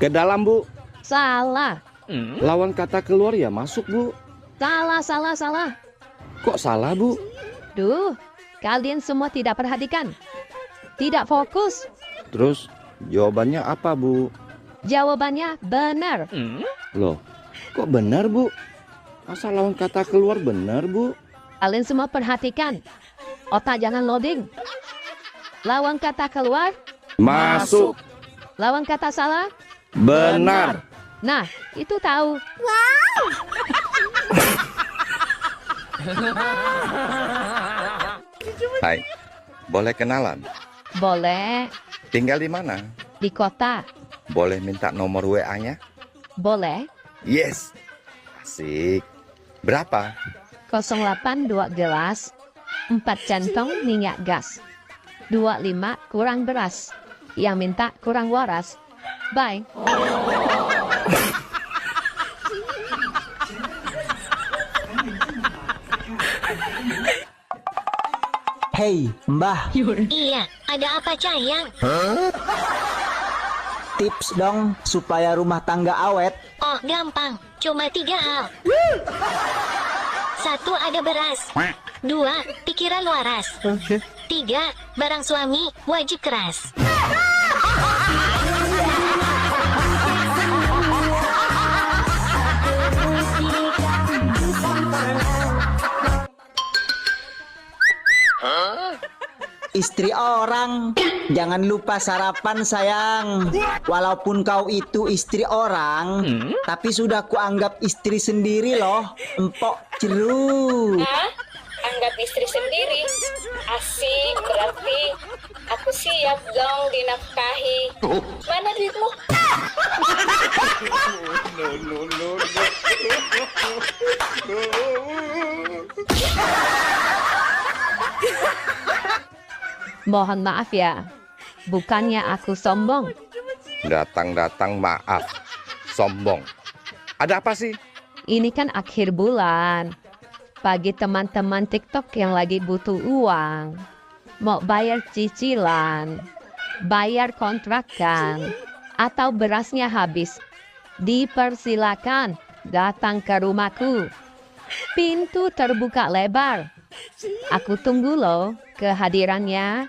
Ke dalam, Bu. Salah. Lawan kata keluar ya masuk, Bu. Salah. Kok salah, Bu? Duh, kalian semua tidak perhatikan. Tidak fokus. Terus jawabannya apa, Bu? Jawabannya benar. Loh, kok benar, Bu? Masa lawan kata keluar benar, Bu? Kalian semua perhatikan. Otak jangan loading. Lawan kata keluar. Masuk. Lawan kata salah. Benar. Nah, itu tahu. Wow. Hai, boleh kenalan? Boleh. Tinggal di mana? Di kota. Boleh minta nomor WA-nya? Boleh. Yes. Asik. Berapa? 08 2 gelas, 4 centong minyak gas, 25 kurang beras, yang minta kurang waras. Bye. Hei, Mbah. Iya, ada apa Cayang? Tips dong supaya rumah tangga awet. Oh, gampang. Cuma 3 hal. 1. Ada beras. 2. Pikiran waras. 3. Barang suami wajib keras. Istri orang, jangan lupa sarapan sayang. Walaupun kau itu istri orang, tapi sudah kuanggap istri sendiri loh. Empok ceru. Anggap istri sendiri. Asik, berarti aku siap dong dinafkahi. Mana duitmu? Mohon maaf ya, bukannya aku sombong. Datang-datang maaf, sombong. Ada apa sih? Ini kan akhir bulan. Bagi teman-teman TikTok yang lagi butuh uang, mau bayar cicilan. bayar kontrakan, atau berasnya habis, dipersilakan datang ke rumahku. Pintu terbuka lebar. Aku tunggu loh kehadirannya.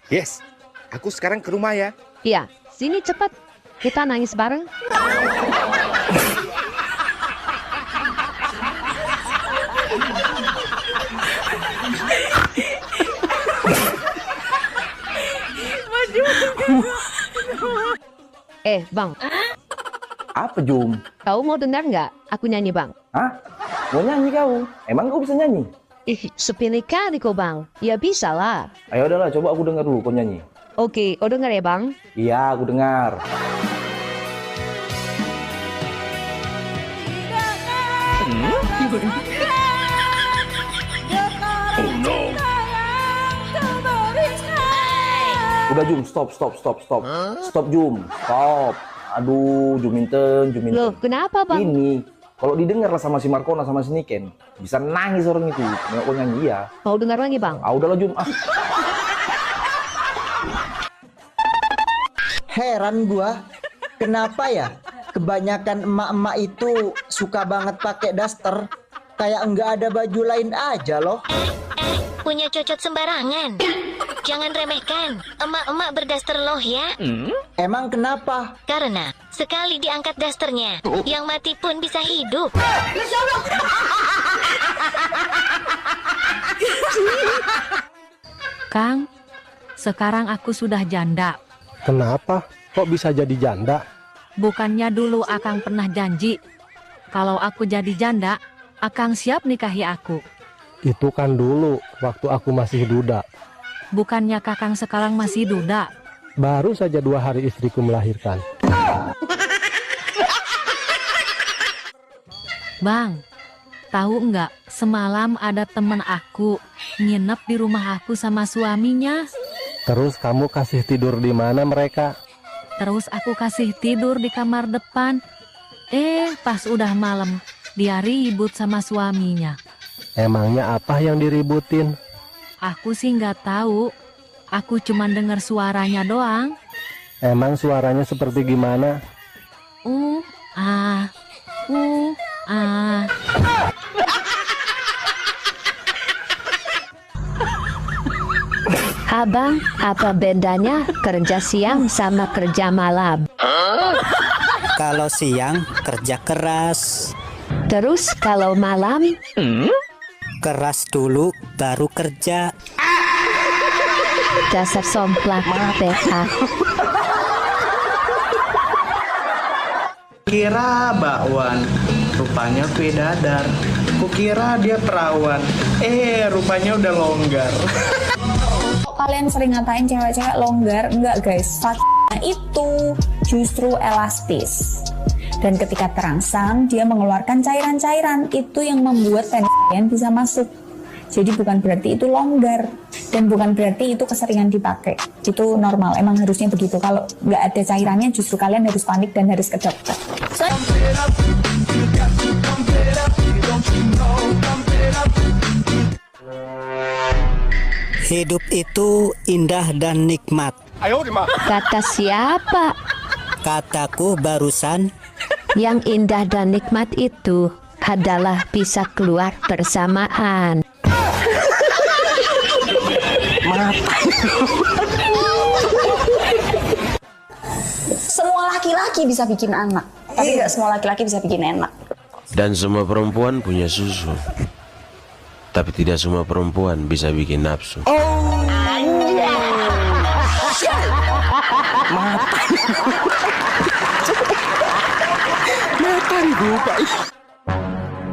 Yes, aku sekarang ke rumah ya. Ya, sini cepat. Kita nangis bareng. Bang. Apa, Jum? Kau mau dengar nggak aku nyanyi, Bang? Hah? Mau nyanyi kau? Emang kau bisa nyanyi? Sepele kali kau, Bang. Ya bisa lah. Ayo udahlah, coba aku dengar dulu kau nyanyi. Oke, kau dengar ya, Bang? Iya, aku dengar. Udah Jum, stop. Stop Jum, stop. Aduh, Juminten. Loh, kenapa Bang? Ini, kalau didengar lah sama si Markona sama si Niken, bisa nangis orang itu. Nggak kau nyanyi ya. Mau dengar lagi Bang? Udahlah Jum. Heran gua, kenapa ya kebanyakan emak-emak itu suka banget pakai daster, kayak enggak ada baju lain aja loh. Punya cocot sembarangan. Jangan remehkan, emak-emak berdaster loh ya. Emang kenapa? Karena sekali diangkat dasternya, yang mati pun bisa hidup. Kang, sekarang aku sudah janda. Kenapa? Kok bisa jadi janda? Bukannya dulu Akang pernah janji, kalau aku jadi janda, Akang siap nikahi aku. Itu kan dulu, waktu aku masih duda. Bukannya Kakang sekarang masih duda? Baru saja 2 hari istriku melahirkan. Bang, tahu nggak, semalam ada temen aku nginep di rumah aku sama suaminya. Terus kamu kasih tidur di mana mereka? Terus aku kasih tidur di kamar depan. Pas udah malam, dia ribut sama suaminya. Emangnya apa yang diributin? Aku sih nggak tahu. Aku cuma dengar suaranya doang. Emang suaranya seperti gimana? Abang, apa bedanya kerja siang sama kerja malam? Kalau siang kerja keras. Terus kalau malam? Keras dulu baru kerja. Dasar somplak PH. Kira bakwan, rupanya kue dadar. Kukira dia perawan, rupanya udah longgar. Kalian sering ngatain cewek-cewek longgar, enggak guys, fakta itu justru elastis. Dan ketika terangsang, dia mengeluarkan cairan-cairan, itu yang membuat penis kalian bisa masuk. Jadi bukan berarti itu longgar, dan bukan berarti itu keseringan dipakai. Itu normal, emang harusnya begitu. Kalau nggak ada cairannya, justru kalian harus panik dan harus ke dokter. Hidup itu indah dan nikmat. Kata siapa? Kataku barusan. Yang indah dan nikmat itu adalah bisa keluar bersamaan. Semua laki-laki bisa bikin anak, tapi nggak semua laki-laki bisa bikin enak. Dan semua perempuan punya susu. Tapi tidak semua perempuan bisa bikin nafsu.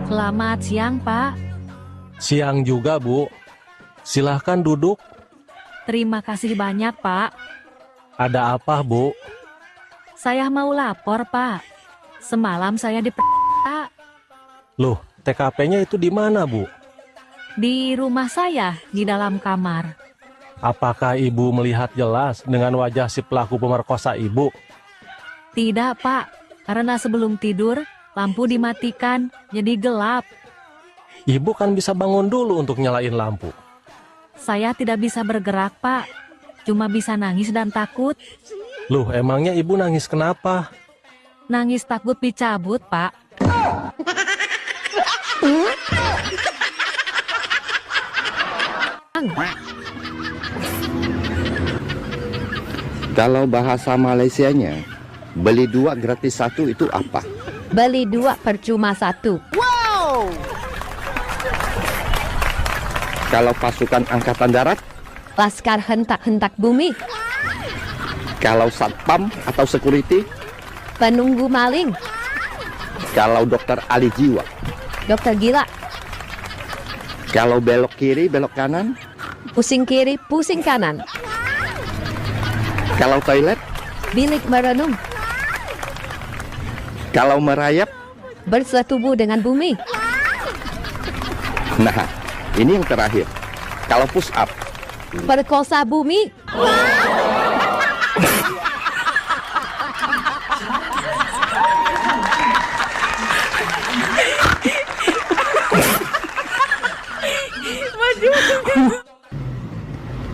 Selamat siang, Pak. Siang juga, Bu. Silahkan duduk. Terima kasih banyak, Pak. Ada apa, Bu? Saya mau lapor, Pak. Semalam saya diperkosa. Loh, TKP-nya itu di mana, Bu? Di rumah saya, di dalam kamar. Apakah Ibu melihat jelas dengan wajah si pelaku pemerkosa Ibu? Tidak, Pak. Karena sebelum tidur, lampu dimatikan, jadi gelap. Ibu kan bisa bangun dulu untuk nyalain lampu. Saya tidak bisa bergerak, Pak. cuma bisa nangis dan takut. Loh, emangnya ibu nangis kenapa? Nangis takut dicabut, Pak. Kalau bahasa Malaysianya, beli 2 gratis 1 itu apa? Beli 2 percuma 1. Wow. Kalau pasukan angkatan darat? Laskar hentak-hentak bumi. Kalau satpam atau security? Penunggu maling. Kalau dokter ahli jiwa? Dokter gila. Kalau belok kiri, belok kanan? Pusing kiri, pusing kanan. Kalau toilet? Bilik merenung. Kalau merayap? Bersetubuh dengan bumi. Nah, ini yang terakhir. Kalau push up? Perkosa bumi.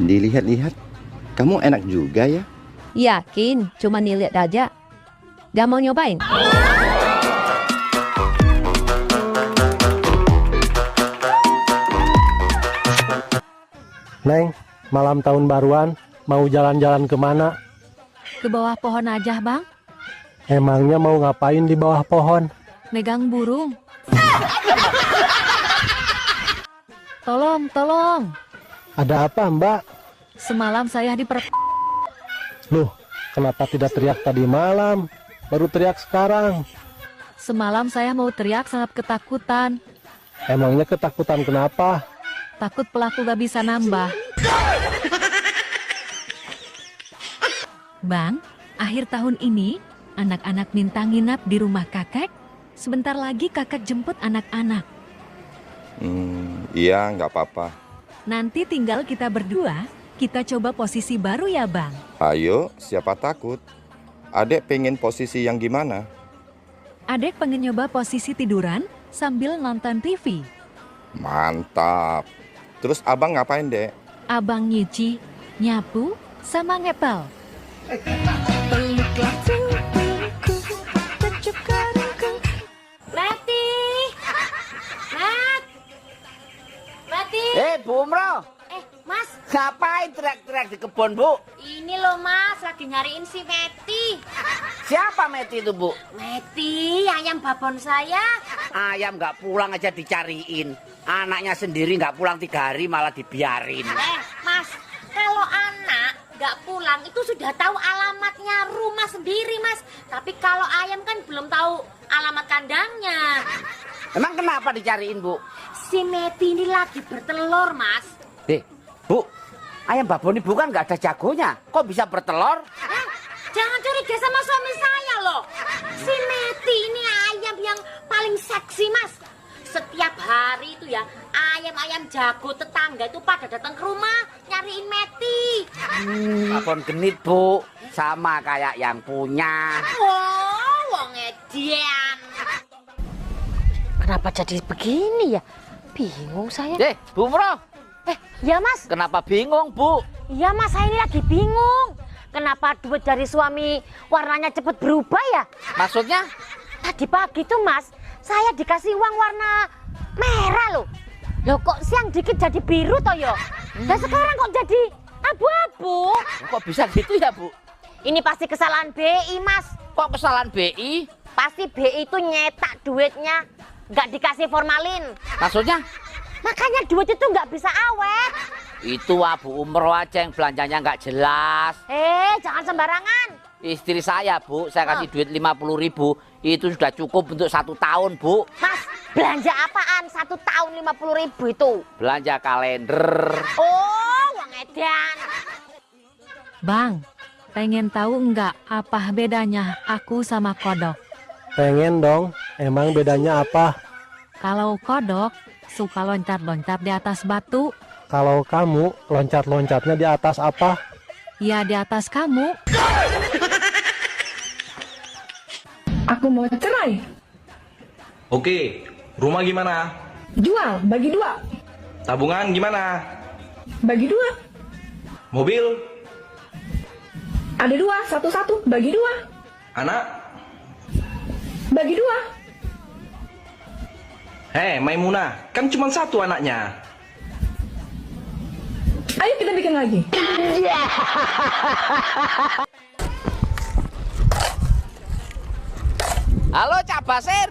Dilihat-lihat, kamu enak juga ya? Yakin, cuma nilihat aja. Gak mau nyobain? Neng, malam tahun baruan, mau jalan-jalan kemana? Ke bawah pohon aja, Bang. Emangnya mau ngapain di bawah pohon? Megang burung. Tolong. Ada apa, Mbak? Semalam saya Loh, kenapa tidak teriak tadi malam? Baru teriak sekarang. Semalam saya mau teriak sangat ketakutan. Emangnya ketakutan kenapa? Takut pelaku gak bisa nambah. Bang, akhir tahun ini anak-anak minta nginap di rumah kakek. Sebentar lagi kakek jemput anak-anak. Iya, nggak apa-apa. Nanti tinggal kita berdua, kita coba posisi baru ya, Bang. Ayo, siapa takut? Adek pengen posisi yang gimana? Adek pengen nyoba posisi tiduran sambil nonton TV. Mantap. Terus abang ngapain, Dek? Abang nyuci, nyapu, sama ngepel. Mati. Bu Umroh. Mas. Ngapain teriak-teriak di kebun, Bu? Ini loh Mas, lagi nyariin si Meti. Siapa Meti itu, Bu? Meti, ayam babon saya. Ayam nggak pulang aja dicariin. Anaknya sendiri nggak pulang 3 hari malah dibiarin. Mas, kalau anak nggak pulang itu sudah tahu alamatnya rumah sendiri, Mas. Tapi kalau ayam kan belum tahu alamat kandangnya. Emang kenapa dicariin, Bu? Si Meti ini lagi bertelur, Mas. Bu, ayam babon ibu kan nggak ada jagonya. Kok bisa bertelur? Jangan curiga sama suami saya loh. Si Meti ini ayam yang paling seksi, Mas. Setiap hari itu ya, ayam-ayam jago tetangga itu pada datang ke rumah nyariin Meti. Babon genit, Bu. Sama kayak yang punya. Wow, wong edian. Kenapa jadi begini ya? Bingung saya. Bu Umroh. Ya Mas. Kenapa bingung, Bu? Iya Mas, saya ini lagi bingung. Kenapa duit dari suami warnanya cepet berubah ya? Maksudnya? Tadi pagi tuh Mas, saya dikasih uang warna merah loh. Loh kok siang dikit jadi biru toh yo? Dan sekarang kok jadi abu-abu? Kok bisa gitu ya, Bu? Ini pasti kesalahan BI, Mas. Kok kesalahan BI? Pasti BI itu nyetak duitnya, nggak dikasih formalin. Maksudnya? Makanya duit itu nggak bisa awet. Itu Bu Umroh aja yang belanjanya nggak jelas. Jangan sembarangan. Istri saya, Bu, saya kasih duit 50.000, itu sudah cukup untuk 1 tahun, Bu. Mas, belanja apaan 1 tahun 50.000 itu? Belanja kalender. Oh, wong edan. Bang, pengen tahu nggak apa bedanya aku sama kodok? Pengen dong, emang bedanya apa? Kalau kodok suka loncat-loncat di atas batu. Kalau kamu loncat-loncatnya di atas apa? Ya di atas kamu. Aku mau cerai. Oke, rumah gimana? Jual, bagi 2. Tabungan gimana? Bagi 2. Mobil? Ada 2, satu-satu, bagi 2. Anak, Bagi 2. hei Maimunah, kan cuma 1 anaknya. Ayo kita bikin lagi. Halo Cak Basir.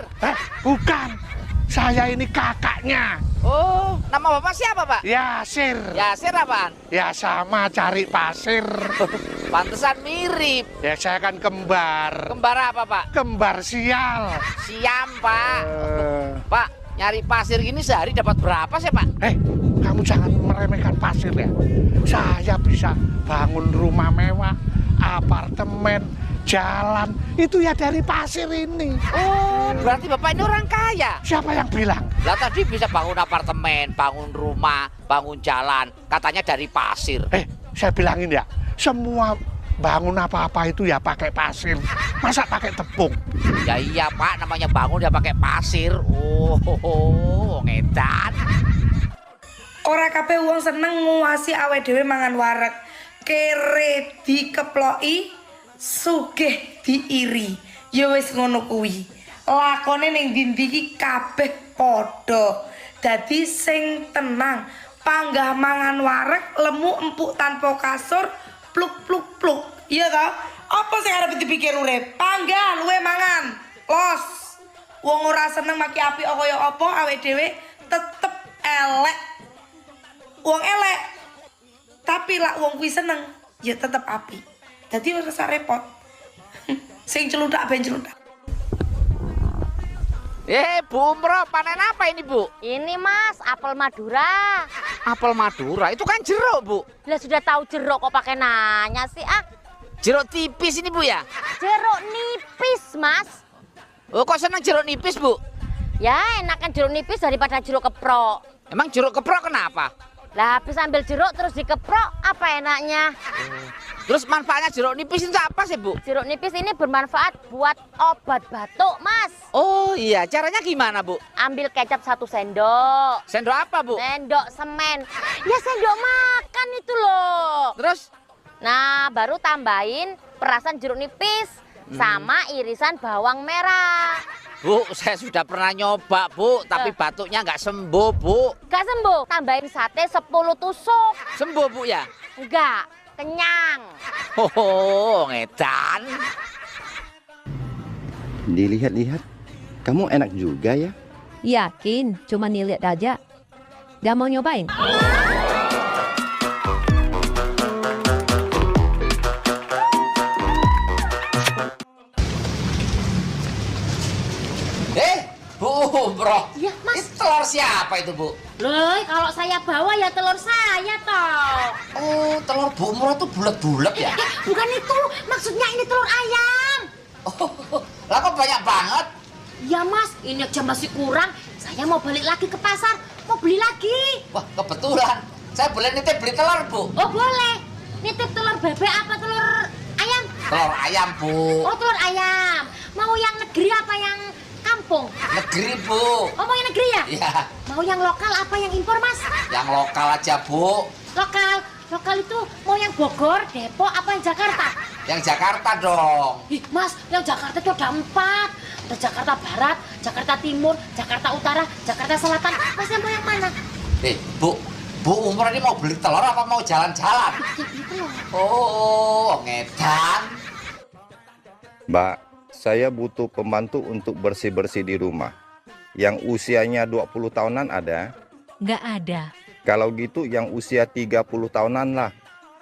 Bukan, saya ini kakaknya. Oh, nama bapak siapa pak? Yasir. Yasir apaan? Ya sama cari pasir. Pantesan mirip. Ya saya kan kembar. Kembar apa pak? Kembar sial. Siam pak. Pak, nyari pasir gini sehari dapat berapa sih pak? Kamu jangan meremehkan pasir ya. Saya bisa bangun rumah mewah, apartemen, jalan, itu ya dari pasir ini. Oh, berarti bapak ini orang kaya. Siapa yang bilang? Lah tadi bisa bangun apartemen, bangun rumah, bangun jalan, katanya dari pasir. Saya bilangin ya, semua bangun apa-apa itu ya pakai pasir. Masa pakai tepung? Ya iya pak, namanya bangun ya pakai pasir. Oh, ngedan. Ora kabeh wong seneng nguwasi awake dhewe mangan wareg. Kere dikeploki, sugih diiri. Ya wis ngono kuwi. Lakone ning ndi iki kabeh padha. Dadi sing tenang, panggah mangan wareg, lemu empuk tanpa kasur, pluk. Iya ta? Apa sing arep dipikir urip? Panggah luwe mangan. Los. Wong ora seneng maki apik kaya apa awake dhewe tetep elek. Wong elek, tapi lah wong kuwi seneng, ya tetep api. Jadi ora usah repot. Sing celudak ben celudak. Bu Umroh, panen apa ini bu? Ini mas, apel Madura. Apel Madura, itu kan jeruk bu. Lah sudah tahu jeruk kok pakai nanya sih ah? Jeruk tipis ini bu ya? Jeruk nipis mas. Oh kok seneng jeruk nipis bu? Ya enakan jeruk nipis daripada jeruk keprok. Emang jeruk keprok kenapa? Lah habis ambil jeruk terus dikeprok, apa enaknya? Terus manfaatnya jeruk nipis itu apa sih bu? Jeruk nipis ini bermanfaat buat obat batuk mas. Oh iya, caranya gimana bu? Ambil kecap 1 sendok. Sendok apa bu? Sendok semen. Ya sendok makan itu loh. Terus? Nah baru tambahin perasan jeruk nipis sama irisan bawang merah. Bu, saya sudah pernah nyoba bu, tapi batuknya nggak sembuh bu. Nggak sembuh? Tambahin sate 10 tusuk. Sembuh bu ya? Enggak, kenyang. Oh, ngedan. Dilihat-lihat, kamu enak juga ya? Yakin, cuma nilihat aja. Gak mau nyobain? Bu Umroh, ya, mas. Itu telur siapa itu bu? Loh, kalau saya bawa ya telur saya toh. Oh, telur Bu Umroh tuh bulat-bulat ya? Bukan itu, maksudnya ini telur ayam. Lah kok banyak banget? Ya mas, ini aja masih kurang. Saya mau balik lagi ke pasar, mau beli lagi. Wah, kebetulan. Saya boleh nitip beli telur bu? Oh boleh. Nitip telur bebek apa telur ayam? Telur ayam bu. Oh telur ayam. Mau yang negeri apa yang kampung? Negeri bu. Oh mau yang negeri ya? Iya. Mau yang lokal apa yang impor mas? Yang lokal aja bu. Lokal? Lokal itu mau yang Bogor, Depok apa yang Jakarta? Yang Jakarta dong. Ih mas, yang Jakarta itu ada 4. Ada Jakarta Barat, Jakarta Timur, Jakarta Utara, Jakarta Selatan. Mas mau yang mana? Bu Umroh ini mau beli telur apa mau jalan-jalan? Oh, ngedan. Mbak, saya butuh pembantu untuk bersih-bersih di rumah. Yang usianya 20 tahunan ada? Nggak ada. Kalau gitu yang usia 30 tahunan lah.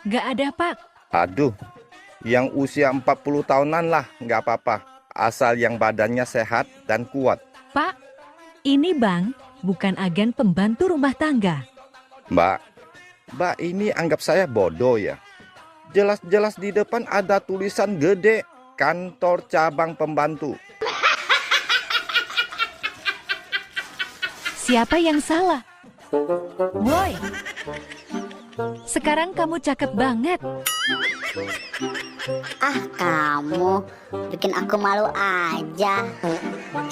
Nggak ada, Pak. Aduh, yang usia 40 tahunan lah, nggak apa-apa. Asal yang badannya sehat dan kuat. Pak, ini Bang, bukan agen pembantu rumah tangga. Mbak ini anggap saya bodoh ya. Jelas-jelas di depan ada tulisan gede, kantor cabang pembantu. Siapa yang salah? Boy, sekarang kamu cakep banget. Ah, kamu bikin aku malu aja.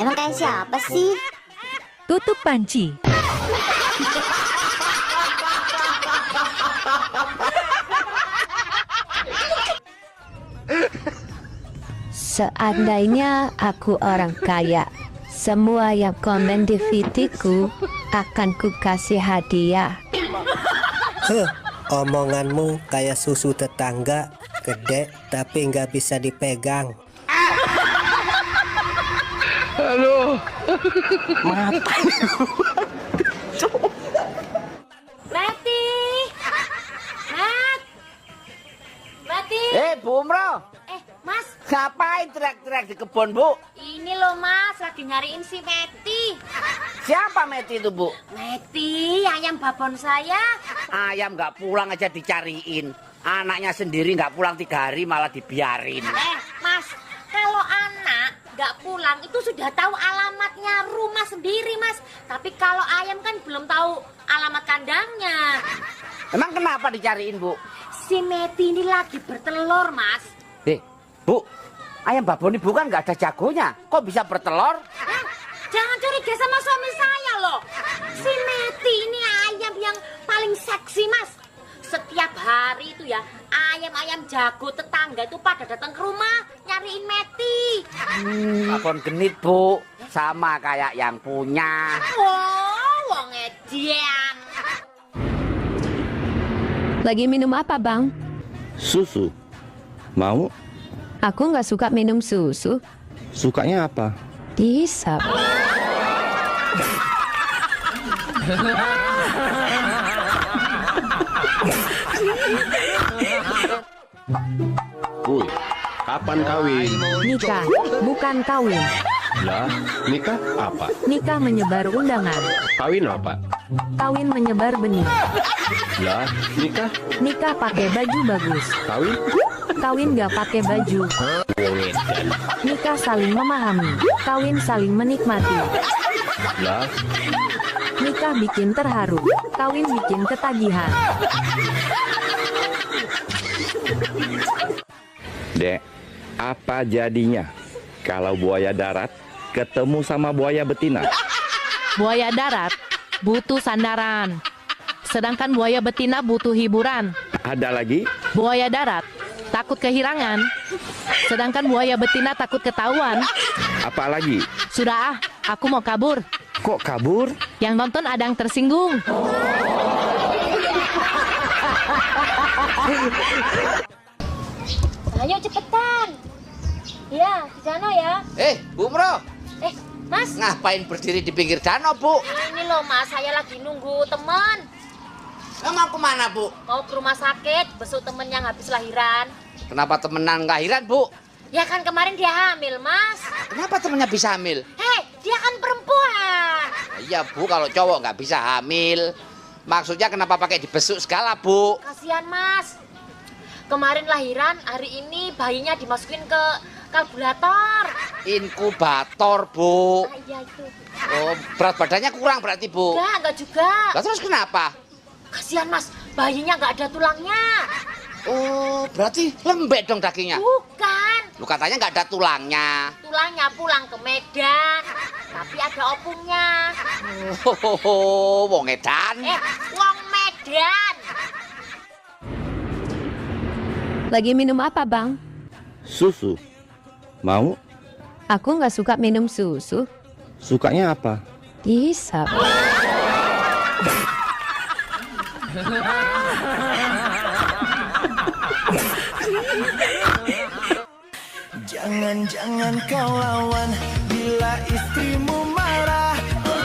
Emang kayak siapa sih? Tutup panci. Seandainya aku orang kaya, semua yang komen di feedku akan ku kasih hadiah. Omonganmu kayak susu tetangga, gede tapi nggak bisa dipegang. Aduh, mata. Mati. Mati. Bu Umroh. Mas. Ngapain teriak-teriak di kebun, Bu? Ini loh Mas, lagi nyariin si Meti. Siapa Meti itu, Bu? Meti, ayam babon saya. Ayam nggak pulang aja dicariin. Anaknya sendiri nggak pulang 3 hari malah dibiarin. Mas, kalau anak nggak pulang itu sudah tahu alamatnya rumah sendiri, Mas. Tapi kalau ayam kan belum tahu alamat kandangnya. Emang kenapa dicariin, Bu? Si Meti ini lagi bertelur, Mas. Bu, ayam babon ibu kan nggak ada jagonya. Kok bisa bertelur? Jangan curiga sama suami saya loh. Si Meti ini ayam yang paling seksi, Mas. Setiap hari itu ya, ayam-ayam jago tetangga itu pada datang ke rumah nyariin Meti. Babon genit, Bu. Sama kayak yang punya. Oh, wong edian. Lagi minum apa, Bang? Susu. Mau? Aku nggak suka minum susu. Sukanya apa? Dihisap. Wuih, kapan kawin? Nikah, bukan kawin. Lah, nikah apa? Nikah menyebar undangan. Kawin apa? Kawin menyebar benih. Lah, nikah? Nikah pakai baju bagus. Kawin? Kawin gak pakai baju. Nikah saling memahami. Kawin saling menikmati. Lah, Nikah bikin terharu. Kawin bikin ketagihan. Dek, apa jadinya kalau buaya darat ketemu sama buaya betina? Buaya darat butuh sandaran, sedangkan buaya betina butuh hiburan. Ada lagi? Buaya darat takut kehilangan, sedangkan buaya betina takut ketahuan. Apa lagi? Sudah aku mau kabur. Kok kabur? Yang nonton ada yang tersinggung. Ayo cepetan. Ya, di sana ya. Bu Umroh. Mas. Ngapain berdiri di pinggir danau, Bu? Ini loh Mas, saya lagi nunggu teman. Mau kemana, Bu? Mau ke rumah sakit, besok temen yang habis lahiran. Kenapa temenan lahiran, Bu? Ya kan kemarin dia hamil, Mas. Kenapa temennya bisa hamil? Dia kan perempuan. Iya, Bu, kalau cowok nggak bisa hamil. Maksudnya kenapa pakai dibesuk segala, Bu? Kasihan, Mas. Kemarin lahiran, hari ini bayinya dimasukin ke kalkulator. Inkubator, Bu. Iya itu. Oh, berat badannya kurang berarti, Bu? Enggak juga. Lah terus kenapa? Kasihan, Mas, bayinya nggak ada tulangnya. Oh, berarti lembek dong dagingnya? Bukan. Lu katanya nggak ada tulangnya. Tulangnya pulang ke Medan, tapi ada opungnya. Oh, wong edan. Wong Medan. Lagi minum apa, Bang? Susu. Mau? Aku nggak suka minum susu. Sukanya apa? Dihisap. Jangan-jangan kau lawan bila istrimu marah.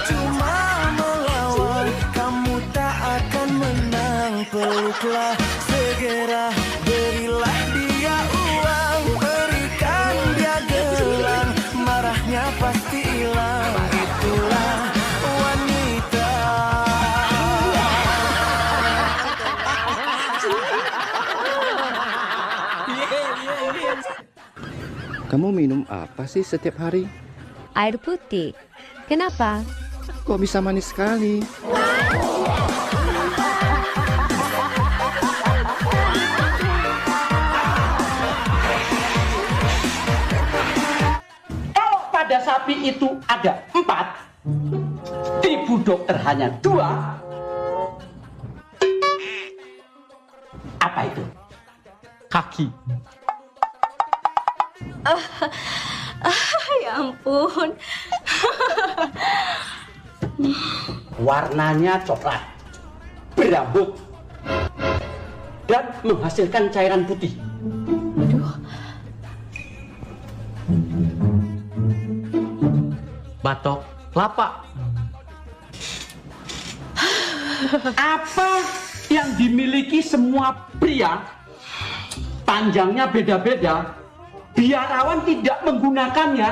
Cuma melawan, kamu tak akan menang. Peluklah segera, berilah dia uang, berikan dia gelang, marahnya pasti hilang. Itulah wanita. Kamu minum apa sih setiap hari? Air putih. Kenapa? Kok bisa manis sekali? Kalau pada sapi itu ada 4, di budok hanya 2, apa itu? Kaki. Ya ampun. Warnanya coklat, berambut, dan menghasilkan cairan putih. Batok kelapa. Apa yang dimiliki semua pria, panjangnya beda-beda, biarawan tidak menggunakannya,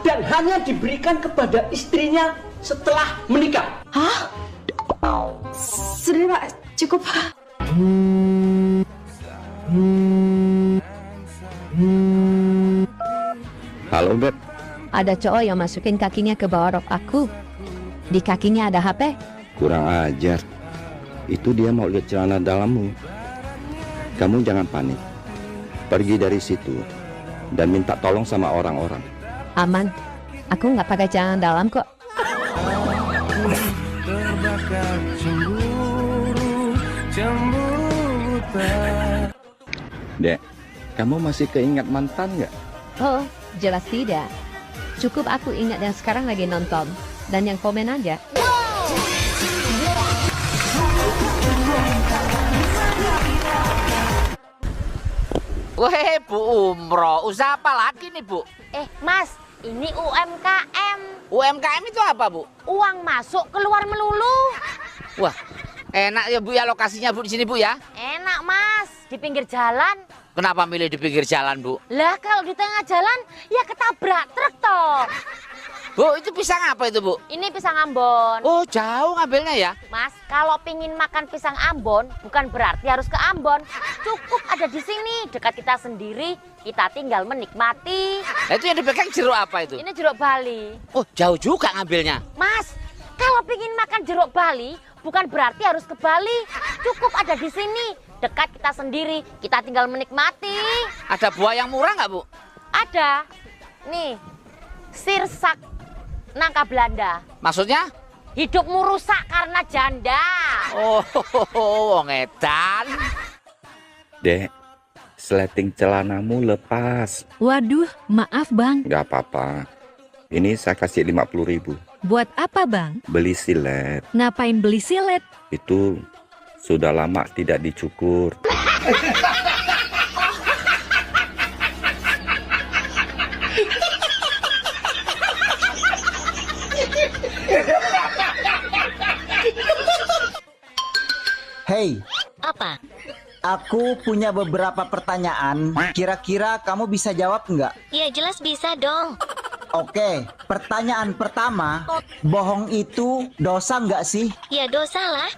dan hanya diberikan kepada istrinya setelah menikah. Hah? Sudah Pak, cukup. Halo, Beb. Ada cowok yang masukin kakinya ke bawah rok aku. Di kakinya ada HP. Kurang ajar. Itu dia mau lihat celana dalammu. Kamu jangan panik. Pergi dari situ dan minta tolong sama orang-orang. Aman. Aku nggak pakai celana dalam kok. Terbakar cemburu tak. Dek, kamu masih keingat mantan nggak? Oh, jelas tidak. Cukup aku ingat yang sekarang lagi nonton. Dan yang komen aja. Weh, Bu Umroh, usaha apa lagi nih, Bu? Mas, ini UMKM. UMKM itu apa, Bu? Uang masuk keluar melulu. Wah, enak ya, Bu, ya lokasinya, Bu, di sini, Bu, ya? Enak, Mas. Di pinggir jalan. Kenapa milih di pinggir jalan, Bu? Lah, kalau di tengah jalan, ya ketabrak truk toh. Bu, itu pisang apa itu, Bu? Ini pisang Ambon. Oh, jauh ngambilnya ya? Mas, kalau pingin makan pisang Ambon, bukan berarti harus ke Ambon. Cukup ada di sini, dekat kita sendiri. Kita tinggal menikmati. Nah, itu yang dipegang jeruk apa itu? Ini jeruk Bali. Oh, jauh juga ngambilnya. Mas, kalau pingin makan jeruk Bali, bukan berarti harus ke Bali. Cukup ada di sini, dekat kita sendiri. Kita tinggal menikmati. Ada buah yang murah nggak, Bu? Ada. Nih, sirsak nangka Belanda. Maksudnya? Hidupmu rusak karena janda. Oh, ngedan. Dek, sleting celanamu lepas. Waduh, maaf Bang. Gak apa-apa. Ini saya kasih 50.000. Buat apa Bang? Beli silet. Ngapain beli silet? Itu sudah lama tidak dicukur. Hei, apa? Aku punya beberapa pertanyaan. Kira-kira kamu bisa jawab nggak? Ya jelas bisa dong. Oke, pertanyaan pertama, bohong itu dosa nggak sih? Ya dosa lah.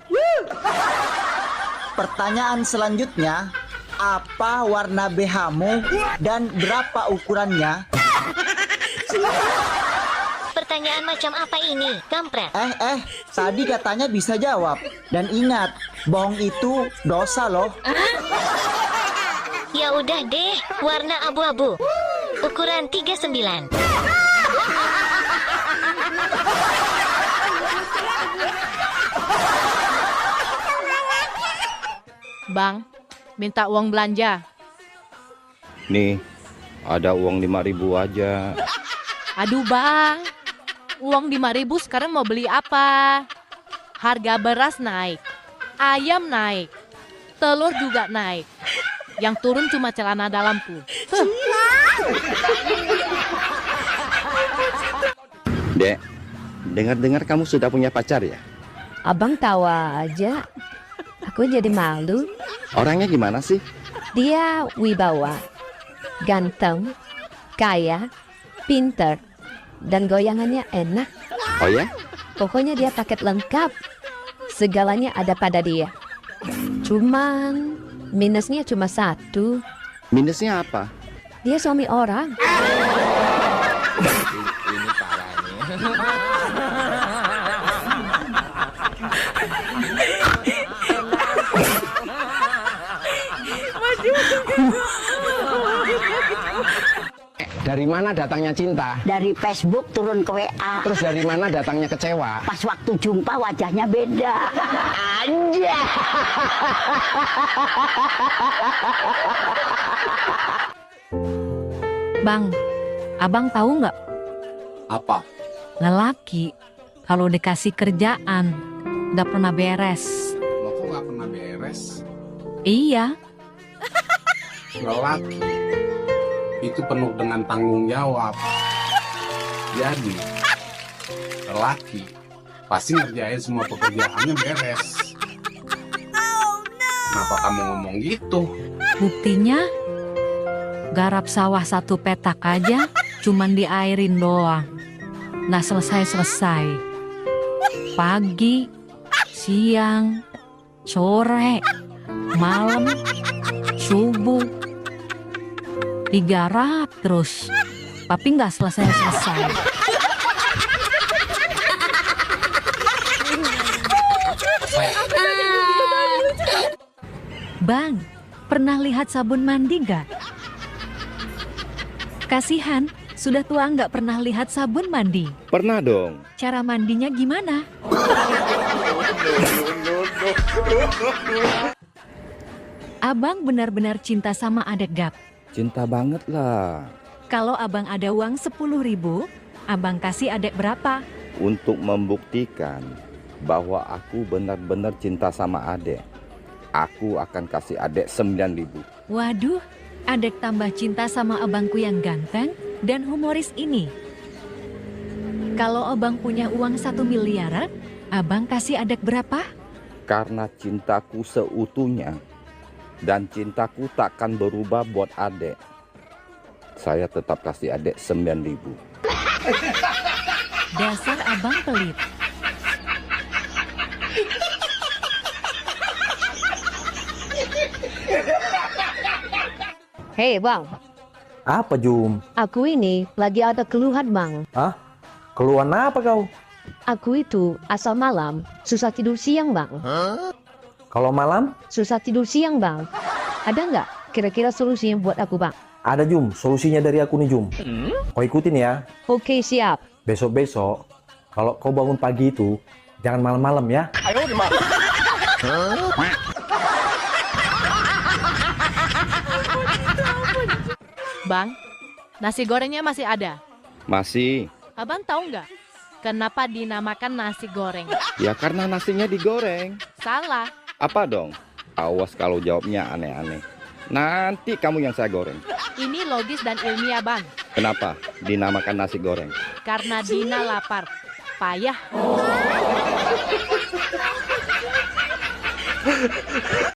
Pertanyaan selanjutnya, apa warna BH-mu dan berapa ukurannya? Pertanyaan macam apa ini, kampret? Tadi katanya bisa jawab. Dan ingat, bohong itu dosa loh. Ya udah deh, warna abu-abu. Ukuran 39. Bang, minta uang belanja. Nih, ada uang 5.000 aja. Aduh Bang, uang 5.000 sekarang mau beli apa? Harga beras naik, ayam naik, telur juga naik. Yang turun cuma celana dalamku. Dek, dengar-dengar kamu sudah punya pacar ya? Abang tawa aja. Aku jadi malu. Orangnya gimana sih? Dia wibawa, ganteng, kaya, pinter, dan goyangannya enak. Oh ya? Pokoknya dia paket lengkap. Segalanya ada pada dia. Cuman minusnya cuma satu. Minusnya apa? Dia suami orang. Ini parah Dari mana datangnya cinta? Dari Facebook turun ke WA. Terus dari mana datangnya kecewa? Pas waktu jumpa wajahnya beda. Anja. Bang, abang tahu nggak? Apa? Lelaki kalau dikasih kerjaan nggak pernah beres. Lo kok nggak pernah beres? Iya, Lelaki itu penuh dengan tanggung jawab. Jadi, lelaki pasti ngerjain semua pekerjaannya beres. Kenapa kamu ngomong gitu? buktinya garap sawah 1 petak aja cuman diairin doang. Nah selesai-selesai. Pagi, siang, sore, malam, subuh. Digarap terus. Tapi nggak selesai-selesai. Bang, pernah lihat sabun mandi nggak? Kasihan, sudah tua nggak pernah lihat sabun mandi. Pernah dong. Cara mandinya gimana? Abang benar-benar cinta sama adek Gap. Cinta banget lah. Kalau abang ada uang 10.000, abang kasih adek berapa? Untuk membuktikan bahwa aku benar-benar cinta sama adek, aku akan kasih adek 9.000. Waduh, adek tambah cinta sama abangku yang ganteng dan humoris ini. Kalau abang punya uang 1 miliaran, abang kasih adek berapa? Karena cintaku seutuhnya dan cintaku takkan berubah buat adek, saya tetap kasih adek 9.000. Dasar abang pelit. Hei bang, Apa Jum? aku ini lagi ada keluhan bang. Hah? Keluhan apa kau? Aku itu asal malam susah tidur siang bang. Kalau malam? Susah tidur siang bang. Ada nggak kira-kira solusinya buat aku bang? Ada Jum, solusinya dari aku nih Jum. Kau ikutin ya. Oke siap. Besok-besok, kalau kau bangun pagi itu, jangan malam-malam ya. Bang, nasi gorengnya masih ada. Masih. Abang tahu nggak kenapa dinamakan nasi goreng? Ya karena nasinya digoreng. Salah. Apa dong? Awas kalau jawabnya aneh-aneh. Nanti kamu yang saya goreng. Ini logis dan ilmiah bang. Kenapa dinamakan nasi goreng? Karena Dina lapar. Payah.